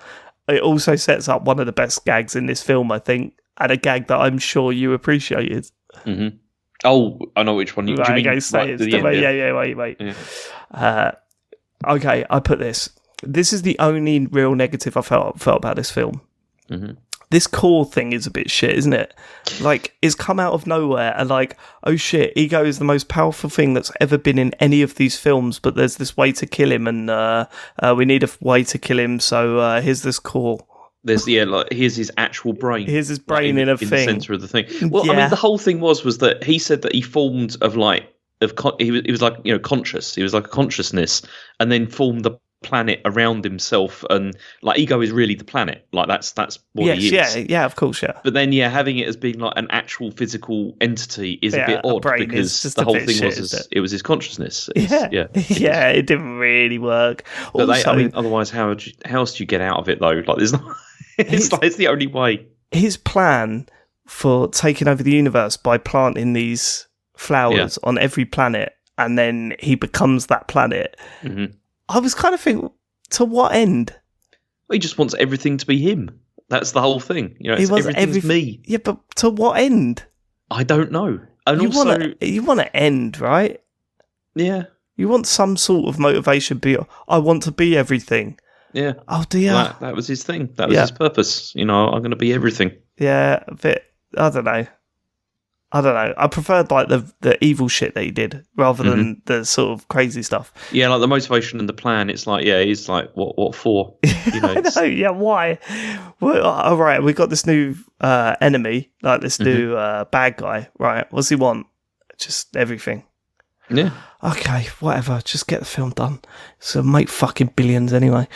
it also sets up one of the best gags in this film, I think, and a gag that I'm sure you appreciated. Mm-hmm. Oh, I know which one. Do you mean Okay, say it. Wait. Yeah. Okay, I put this. This is the only real negative I felt about this film. Mm-hmm. This core thing is a bit shit, isn't it? Like, it's come out of nowhere and like, oh shit, ego is the most powerful thing that's ever been in any of these films, but there's this way to kill him and we need a way to kill him, so here's this core. There's here's his actual brain. Here's his brain in the center of the thing. Well, I mean, the whole thing was that he said that he formed he was like, you know, conscious. He was like a consciousness, and then formed the planet around himself, and like ego is really the planet. Like that's what he is. Yeah, of course, yeah. But then, having it as being like an actual physical entity is a bit odd because the whole thing was it was his consciousness. It didn't really work. But also, otherwise, how else do you get out of it though? Like, there's not. It's the only way. His plan for taking over the universe by planting these flowers on every planet, and then he becomes that planet. Mm-hmm. I was kind of thinking, to what end? Well, he just wants everything to be him. That's the whole thing. You know, everything's me. Yeah, but to what end? I don't know. And you want to end, right? Yeah. You want some sort of motivation. I want to be everything. Yeah. Oh dear. That was his thing. That was his purpose. You know, I'm going to be everything. Yeah, a bit. I don't know. I preferred like the evil shit that he did rather than the sort of crazy stuff. Yeah, like the motivation and the plan. It's like, he's like, what for? You know, I know. Yeah, why? Well, all right, we got this new enemy, like this new bad guy. Right, what's he want? Just everything. Yeah. Okay, whatever. Just get the film done. So make fucking billions anyway.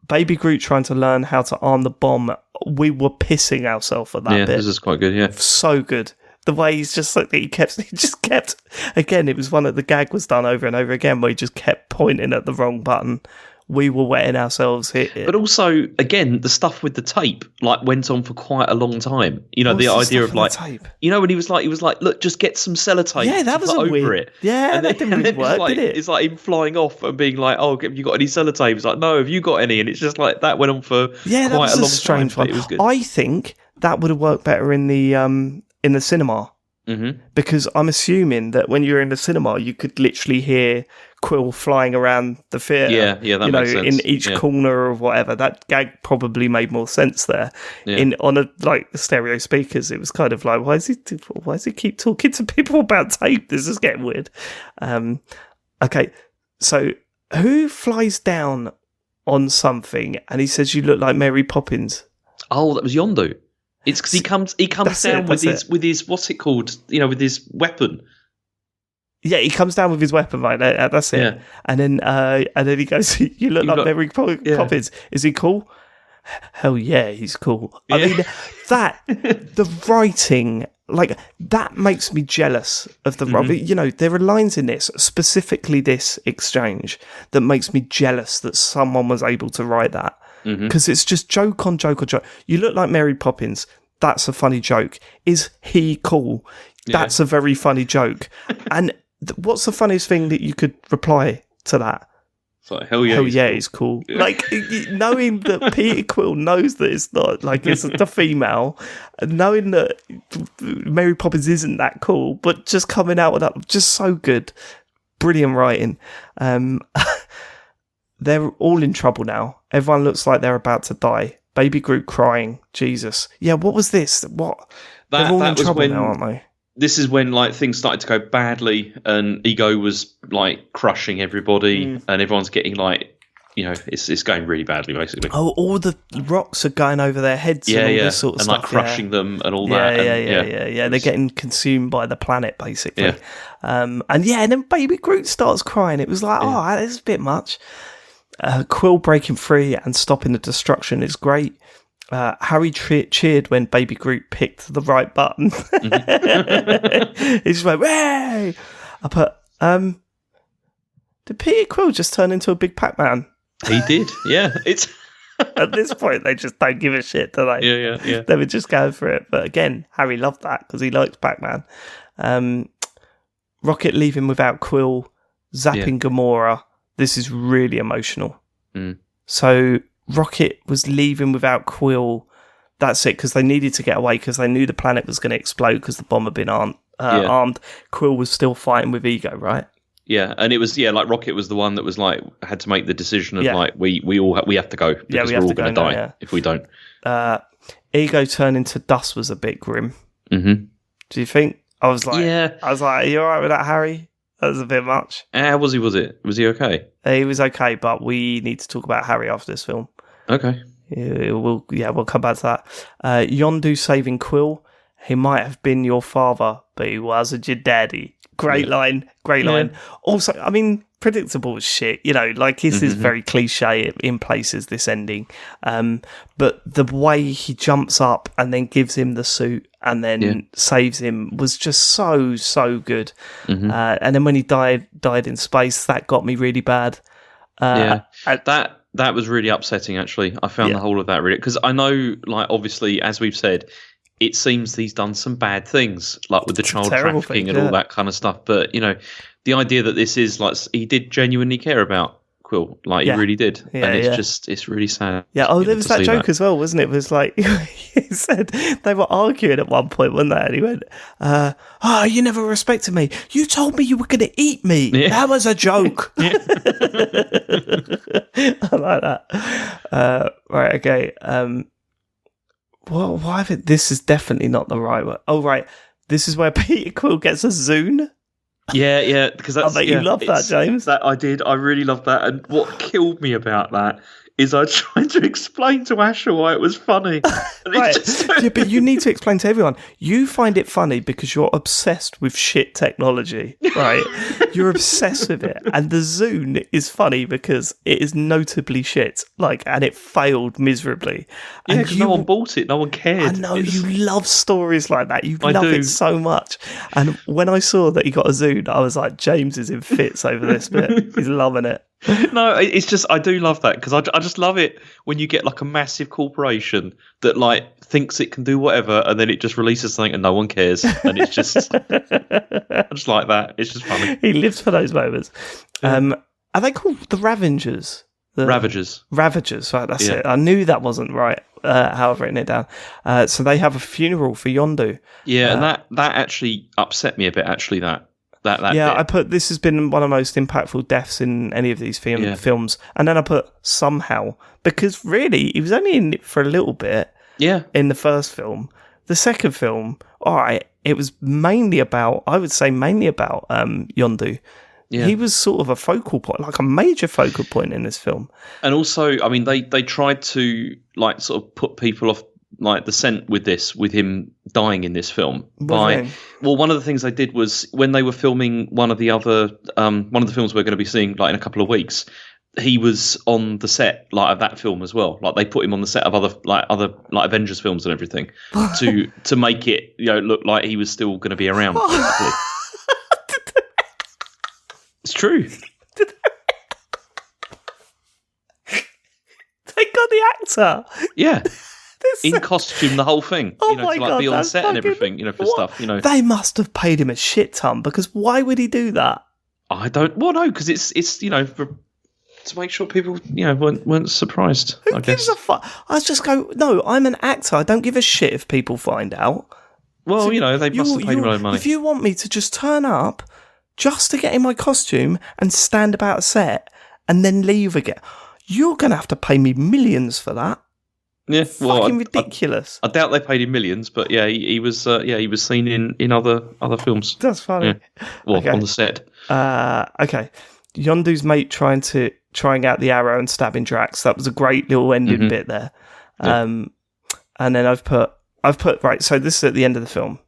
Baby Groot trying to learn how to arm the bomb. We were pissing ourselves at that bit. Yeah, this is quite good. Yeah, so good. The way he's just like he just kept again. It was one of the gag was done over and over again where he just kept pointing at the wrong button. We were wetting ourselves here. But also, again, the stuff with the tape like went on for quite a long time. You know, the idea of like, you know, when he was like, look, just get some sellotape. Yeah, that was over weird. It. Yeah, and that didn't really work, did it? It's like him flying off and being like, oh, have you got any sellotape? It's like, no, have you got any? And it's just like that went on for quite a long strange time. One. It was good. I think that would have worked better in the cinema. Mm-hmm. Because I'm assuming that when you're in the cinema, you could literally hear Quill flying around the theatre. Yeah, that makes sense. In each corner or whatever. That gag probably made more sense there. Yeah. On a like stereo speakers, it was kind of like, why does he keep talking to people about tape? This is getting weird. Okay, so who flies down on something and he says you look like Mary Poppins? Oh, that was Yondu. It's because he comes down with his what's it called? You know, with his weapon. Yeah, he comes down with his weapon, right? That's it. Yeah. And then he goes, "You look like Mary Poppins. Is he cool? Hell yeah, he's cool." Yeah. I mean, the writing, like that, makes me jealous of the Rob. You know, there are lines in this, specifically this exchange, that makes me jealous that someone was able to write that. Because it's just joke on joke on joke. You look like Mary Poppins. That's a funny joke. Is he cool? That's a very funny joke. And what's the funniest thing that you could reply to that? It's like, hell yeah, he's cool. Yeah. Like, knowing that Peter Quill knows that it's not, like, it's the female, knowing that Mary Poppins isn't that cool, but just coming out with that, just so good. Brilliant writing. They're all in trouble now. Everyone looks like they're about to die. Baby Groot crying. Jesus. Yeah, what was this? What? They're all in trouble now, aren't they? This is when like things started to go badly and Ego was like crushing everybody and everyone's getting like, you know, it's going really badly basically. Oh, all the rocks are going over their heads and all this sort of and stuff. Like crushing them and all that. Yeah. They're getting consumed by the planet basically. Yeah. And then Baby Groot starts crying. It was like, this is a bit much. Quill breaking free and stopping the destruction is great. Harry cheered when Baby Groot picked the right button. He just went, "Way!" I put, did Peter Quill just turn into a big Pac-Man? He did, yeah. It's at this point they just don't give a shit, do they? Yeah. They were just going for it. But again, Harry loved that because he liked Pac-Man. Rocket leaving without Quill, zapping Gamora. This is really emotional. So Rocket was leaving without Quill. That's it, because they needed to get away because they knew the planet was going to explode because the bomb had been armed. Quill was still fighting with Ego, right? Yeah, and it was like Rocket was the one that was like had to make the decision of like we have to go because we're all going to die if we don't. Ego turning to dust was a bit grim. Mm-hmm. Do you think? I was like, are you all right with that, Harry? That was a bit much. Was he okay? He was okay, but we need to talk about Harry after this film. Okay. Yeah, we'll come back to that. Yondu saving Quill. He might have been your father, but he wasn't your daddy. Great line. Also, I mean, predictable as shit. Like this is very cliche in places, this ending. But the way he jumps up and then gives him the suit and then saves him was just so good. And then when he died in space, that got me really bad. That was really upsetting, actually. I found the whole of that really... Because I know, like, obviously, as we've said, it seems he's done some bad things, like with the child trafficking and all that kind of stuff. But, the idea that this is, like, he did genuinely care about Quill. Like, he really did. And it's really sad. Yeah, there was that joke as well, wasn't it? It was like, he said they were arguing at one point, weren't they? And he went, you never respected me. You told me you were going to eat me. Yeah. That was a joke. I like that. Right, okay. Well, why? This is definitely not the right one. Oh, right. This is where Peter Quill gets a Zune. Yeah, because that's... I bet you love that, James. That I did. I really loved that. And what killed me about that is I tried to explain to Asher why it was funny. Right. But you need to explain to everyone. You find it funny because you're obsessed with shit technology, right? You're obsessed with it. And the Zune is funny because it is notably shit, and it failed miserably. Yeah, because no one bought it. No one cared. I know, you love stories like that. You love it so much. And when I saw that he got a Zune, I was like, James is in fits over this bit. He's loving it. No, it's just I do love that because I just love it when you get like a massive corporation that like thinks it can do whatever and then it just releases something and no one cares and it's just I just like that. It's just funny. He lives for those moments. Are they called the Ravengers? Ravagers. Ravagers, right? That's it. I knew that wasn't right. How I've written it down. So they have a funeral for Yondu. Yeah, and that actually upset me a bit. Actually, that bit. I put this has been one of the most impactful deaths in any of these films, and then I put somehow because really he was only in it for a little bit. Yeah, in the first film, the second film, all right, it was mainly about Yondu. Yeah. He was sort of a focal point, like a major focal point in this film. And also, I mean, they tried to like sort of put people off like the scent with him dying in this film. One of the things they did was when they were filming one of the films we're going to be seeing like in a couple of weeks, he was on the set like of that film as well. Like they put him on the set of other Avengers films and everything to make it look like he was still going to be around. It's true. They got the actor. Yeah. In costume, the whole thing. Oh to like be on set and everything, for stuff, They must have paid him a shit ton because why would he do that? I don't. Well, no, because it's to make sure people weren't surprised. Who gives a fuck? I just go, no, I'm an actor. I don't give a shit if people find out. Well, they must have paid him a lot of money. If you want me to just turn up, just to get in my costume and stand about a set and then leave again, you're going to have to pay me millions for that. Yeah, fucking ridiculous. I doubt they paid him millions, but yeah, he was seen in other films. That's funny. Yeah. On the set. Okay, Yondu's mate trying out the arrow and stabbing Drax. That was a great little ending bit there. Yeah. And then I've put right. So this is at the end of the film.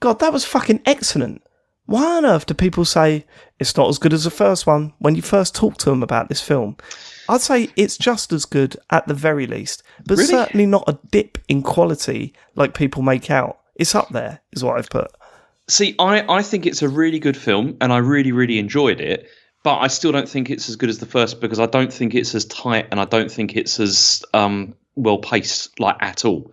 God, that was fucking excellent. Why on earth do people say it's not as good as the first one when you first talk to them about this film? I'd say it's just as good at the very least, but really? Certainly not a dip in quality like people make out. It's up there, is what I've put. See, I think it's a really good film, and I really, really enjoyed it, but I still don't think it's as good as the first because I don't think it's as tight, and I don't think it's as well-paced, like, at all.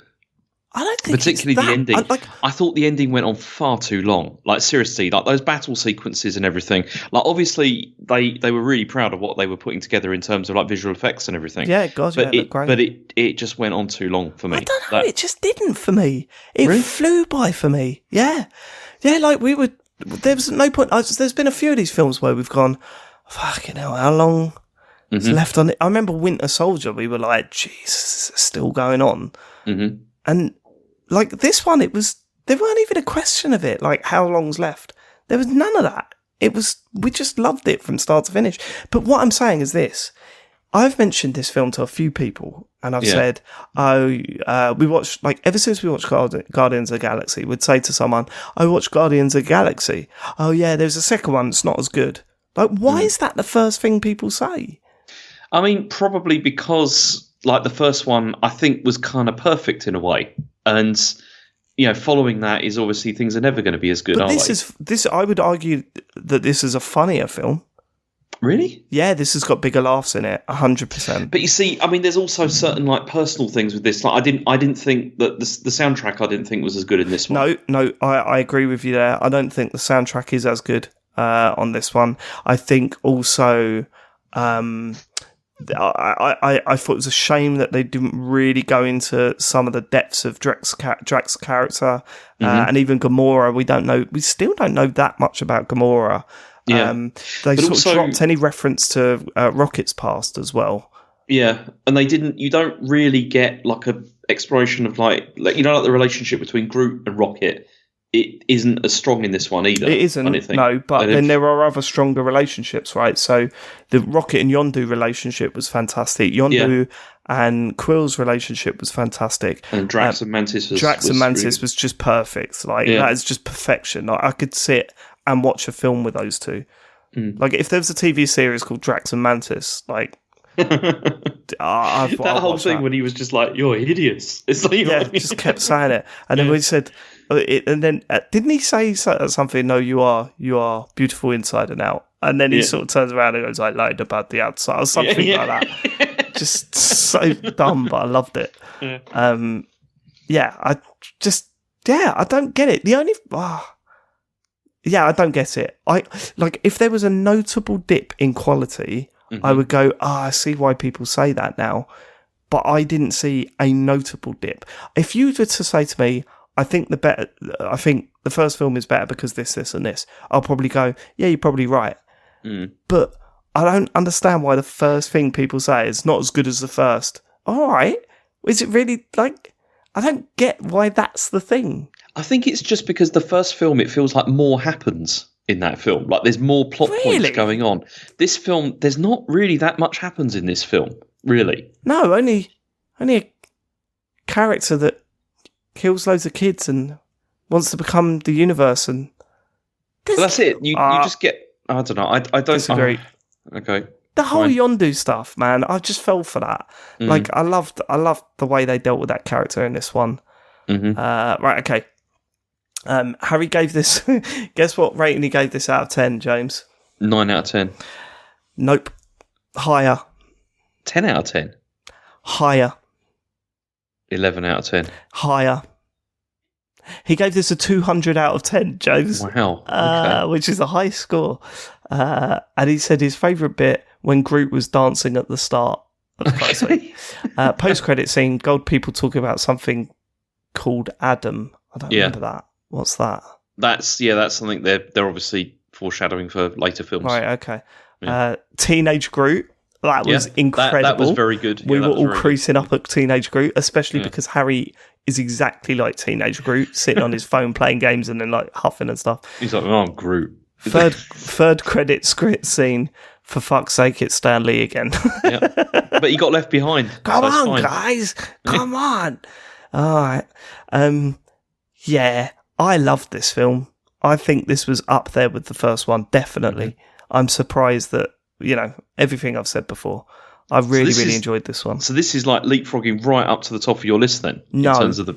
I don't think particularly it's the ending. that. I thought the ending went on far too long. Like seriously, like those battle sequences and everything. Like obviously they were really proud of what they were putting together in terms of like visual effects and everything. Yeah, God, but it looked great. But it just went on too long for me. I don't know. It just didn't for me. It Really? flew by for me. Yeah. Like there was no point. There's been a few of these films where we've gone, fucking hell, how long is left on it? I remember Winter Soldier. We were like, Jesus, it's still going on. Mm-hmm. And like this one, there weren't even a question of it. Like how long's left? There was none of that. We just loved it from start to finish. But what I'm saying is this. I've mentioned this film to a few people, and I've said, we watched, like, ever since we watched Guardians of the Galaxy, we'd say to someone, I watched Guardians of the Galaxy. Oh, yeah, there's a second one that's not as good. Like, why is that the first thing people say? I mean, probably because, like, the first one, I think, was kind of perfect in a way. And, you know, following that is obviously things are never going to be as good, are they? I would argue that this is a funnier film. Really? Yeah, this has got bigger laughs in it, 100%. But you see, I mean, there's also certain like personal things with this. Like, I didn't think that the soundtrack I didn't think was as good in this one. No, I agree with you there. I don't think the soundtrack is as good on this one. I think also, I thought it was a shame that they didn't really go into some of the depths of Drax's character, and even Gamora. We still don't know that much about Gamora. Yeah. They sort of dropped any reference to Rocket's past as well. Yeah, and you don't really get like a exploration of like the relationship between Groot and Rocket. It isn't as strong in this one either. It isn't, no, but then there are other stronger relationships, right? So the Rocket and Yondu relationship was fantastic. Yondu and Quill's relationship was fantastic. And Drax and Mantis was just perfect. Like, that is just perfection. Like, I could sit and watch a film with those two. Like, if there was a TV series called Drax and Mantis, like... I'd that whole thing that. when he was just like, you're idiots. It's like, just kept saying it. And then we said... and then didn't he say something? No, you are beautiful inside and out. And then he sort of turns around and goes, "I lied about the outside," or something like that. Just so dumb, but I loved it. I don't get it. I don't get it. If there was a notable dip in quality, I would go, I see why people say that now. But I didn't see a notable dip. If you were to say to me, I think the first film is better because this, and this, I'll probably go, yeah, you're probably right. But I don't understand why the first thing people say is not as good as the first. All right. Is it really, like, I don't get why that's the thing. I think it's just because the first film, it feels like more happens in that film. Like there's more plot points going on. This film, there's not really that much happens in this film, really. No, only a character that kills loads of kids and wants to become the universe, and but that's it. You just get. I don't know. I don't disagree. Okay. The whole Yondu stuff, man. I just fell for that. Like I loved the way they dealt with that character in this one. Right. Okay. Harry gave this. Guess what rating he gave this out of 10, James? 9 out of 10. Nope. Higher. 10 out of 10. Higher. 11 out of 10. Higher. He gave this a 200 out of 10, James. Wow. Okay. Which is a high score. And he said his favourite bit when Groot was dancing at the start. That's quite sweet. Post-credit scene, gold people talking about something called Adam. I don't remember that. What's that? That's something they're obviously foreshadowing for later films. Right, okay. Yeah. Teenage Groot. That was incredible. That was very good. We were all creasing up at Teenage Groot, especially because Harry is exactly like Teenage Groot, sitting on his phone playing games and then like huffing and stuff. He's like, oh, I'm Groot. Third credit script scene. For fuck's sake, it's Stan Lee again. But he got left behind. Come on, guys. Come on. All right. Yeah, I loved this film. I think this was up there with the first one, definitely. I'm surprised that, everything I've said before. I really enjoyed this one. So this is like leapfrogging right up to the top of your list then? No. In terms of the...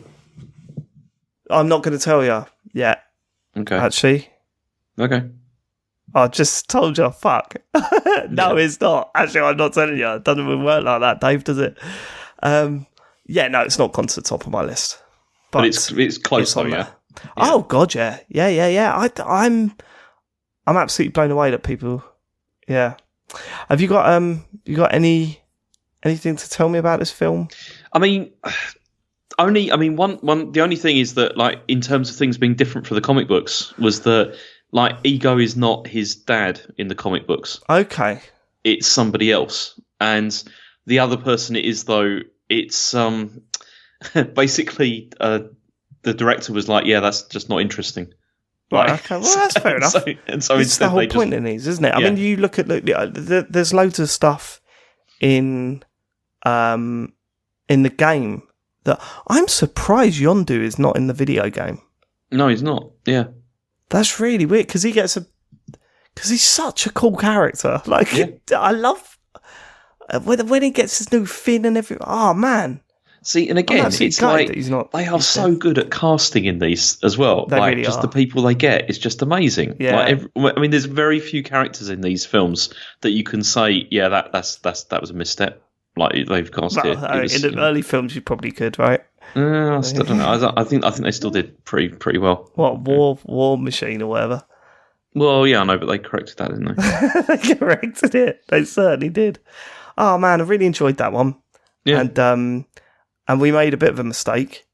I'm not going to tell you yet. Okay. Actually. Okay. I just told you, fuck. No, it's not. Actually, I'm not telling you. It doesn't even work like that, Dave, does it? No, it's not gone to the top of my list. but it's close though, on yeah? there. Oh god, yeah. I'm absolutely blown away that people. Yeah. Have you got anything to tell me about this film? I mean, the only thing is that, like, in terms of things being different for the comic books, was that, like, Ego is not his dad in the comic books. Okay. It's somebody else. And the other person it is, though, it's basically the director was like, yeah, that's just not interesting. Right, okay, well, that's fair enough. So it's the whole point in these, isn't it? I mean, you look at there's loads of stuff in the game that I'm surprised Yondu is not in the video game. No, he's not. Yeah, that's really weird because he's such a cool character. Like, I love when he gets his new fin and everything. Oh man. See, and again, it's like they are so good at casting in these as well. They like, really just are. the people they get is just amazing. Yeah. Like, I mean, there's very few characters in these films that you can say, yeah, that was a misstep. Like, they've casted in the early films, you probably could, right? I still don't know. I think they still did pretty well. What War Machine or whatever? Well, yeah, I know, but they corrected that, didn't they? They corrected it. They certainly did. Oh man, I really enjoyed that one. Yeah. And we made a bit of a mistake,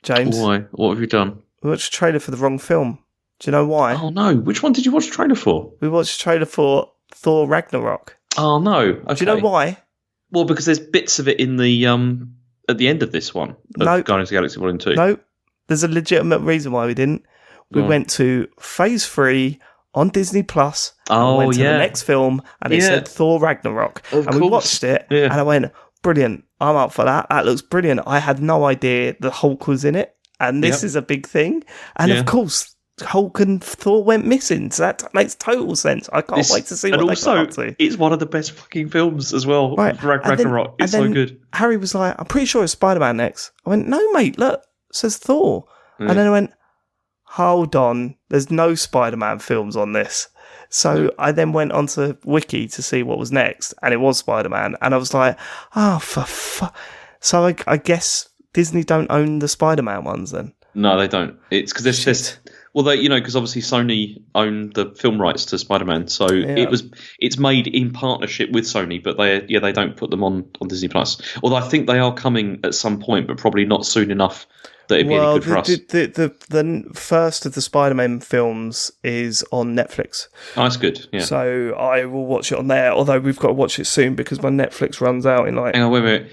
James. Why? What have you done? We watched a trailer for the wrong film. Do you know why? Oh no! Which one did you watch the trailer for? We watched a trailer for Thor Ragnarok. Oh no! Okay. Do you know why? Well, because there's bits of it in the at the end of this one. Guardians of the Galaxy 1 and 2. No, there's a legitimate reason why we didn't. We went to Phase 3 on Disney Plus. Oh, went to the next film, and it said Thor Ragnarok. Of course. We watched it, and I went, brilliant. I'm up for that. That looks brilliant. I had no idea the Hulk was in it, and this is a big thing. And of course, Hulk and Thor went missing, so that makes total sense. I can't wait to see what they got up to. It's one of the best fucking films as well. Right. Ragnarok. It's so good. Harry was like, I'm pretty sure it's Spider-Man next. I went, no, mate, look, it says Thor. And then I went, hold on, there's no Spider-Man films on this. So I then went onto Wiki to see what was next, and it was Spider-Man. And I was like, So I guess Disney don't own the Spider-Man ones then? No, they don't. It's because there's well, because obviously Sony owned the film rights to Spider-Man, so it's made in partnership with Sony, but they don't put them on Disney Plus. Although I think they are coming at some point, but probably not soon enough that it'd be any good for us. The first of the Spider-Man films is on Netflix. Oh, that's good. Yeah. So I will watch it on there. Although we've got to watch it soon because my Netflix runs out in like. Hang on, wait a minute.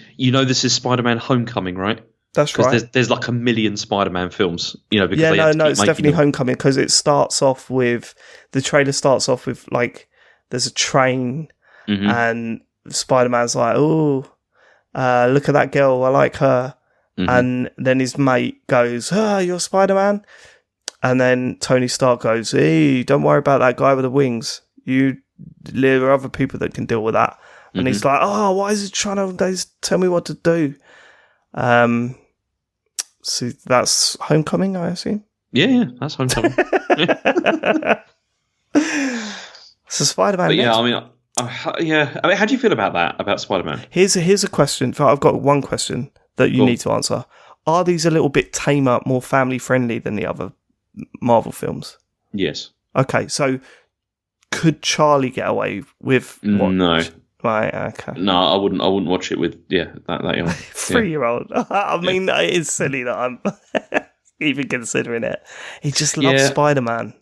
This is Spider-Man: Homecoming, right? That's right. Because there's like a million Spider-Man films, because it's definitely Homecoming because the trailer starts off with like there's a train and Spider-Man's like, oh, look at that girl, I like her, and then his mate goes, you're Spider-Man, and then Tony Stark goes, hey, don't worry about that guy with the wings, there are other people that can deal with that, and he's like, oh, why is he trying to tell me what to do? So that's Homecoming, I assume? Yeah, that's Homecoming. So Spider-Man. But how do you feel about that, about Spider-Man? Here's a question. I've got one question that you need to answer. Are these a little bit tamer, more family-friendly than the other Marvel films? Yes. Okay, so could Charlie get away with what? No. Right, okay. No, I wouldn't watch it with that young 3-year-old. I mean, it is silly that I'm even considering it. He just loves Spider-Man.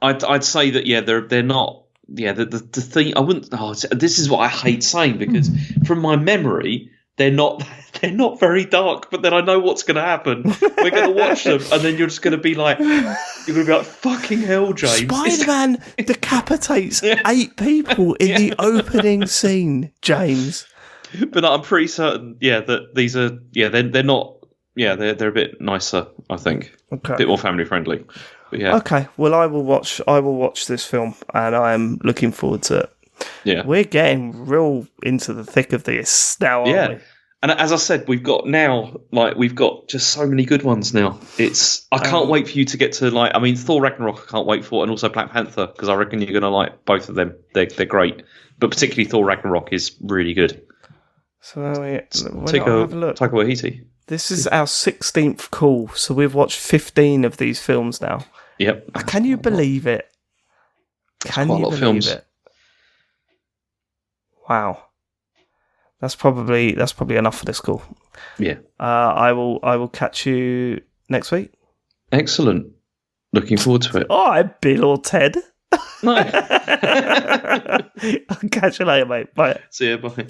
I'd say that they're not. Yeah, the thing I wouldn't. This is what I hate saying because from my memory they're not very dark. But then I know what's going to happen. We're going to watch them, and then you're just going to be like, fucking hell, James. Spider-Man decapitates 8 people in the opening scene, James. But I'm pretty certain, that these are, they're not, they're a bit nicer, I think. Okay. A bit more family friendly. But yeah. Okay. Well, I will watch this film, and I am looking forward to it. Yeah. We're getting real into the thick of this now, aren't we? And as I said, we've got just so many good ones now. I can't wait for you to get to Thor Ragnarok I can't wait for, and also Black Panther, because I reckon you're going to like both of them. They're great. But particularly Thor Ragnarok is really good. So Taika Waititi. This is our 16th call, so we've watched 15 of these films now. Yep. Can you believe it? Can you believe it? Wow. That's probably enough for this call. Yeah. I will catch you next week. Excellent. Looking forward to it. All right, Bill or Ted. No. I'll catch you later, mate. Bye. See you. Bye.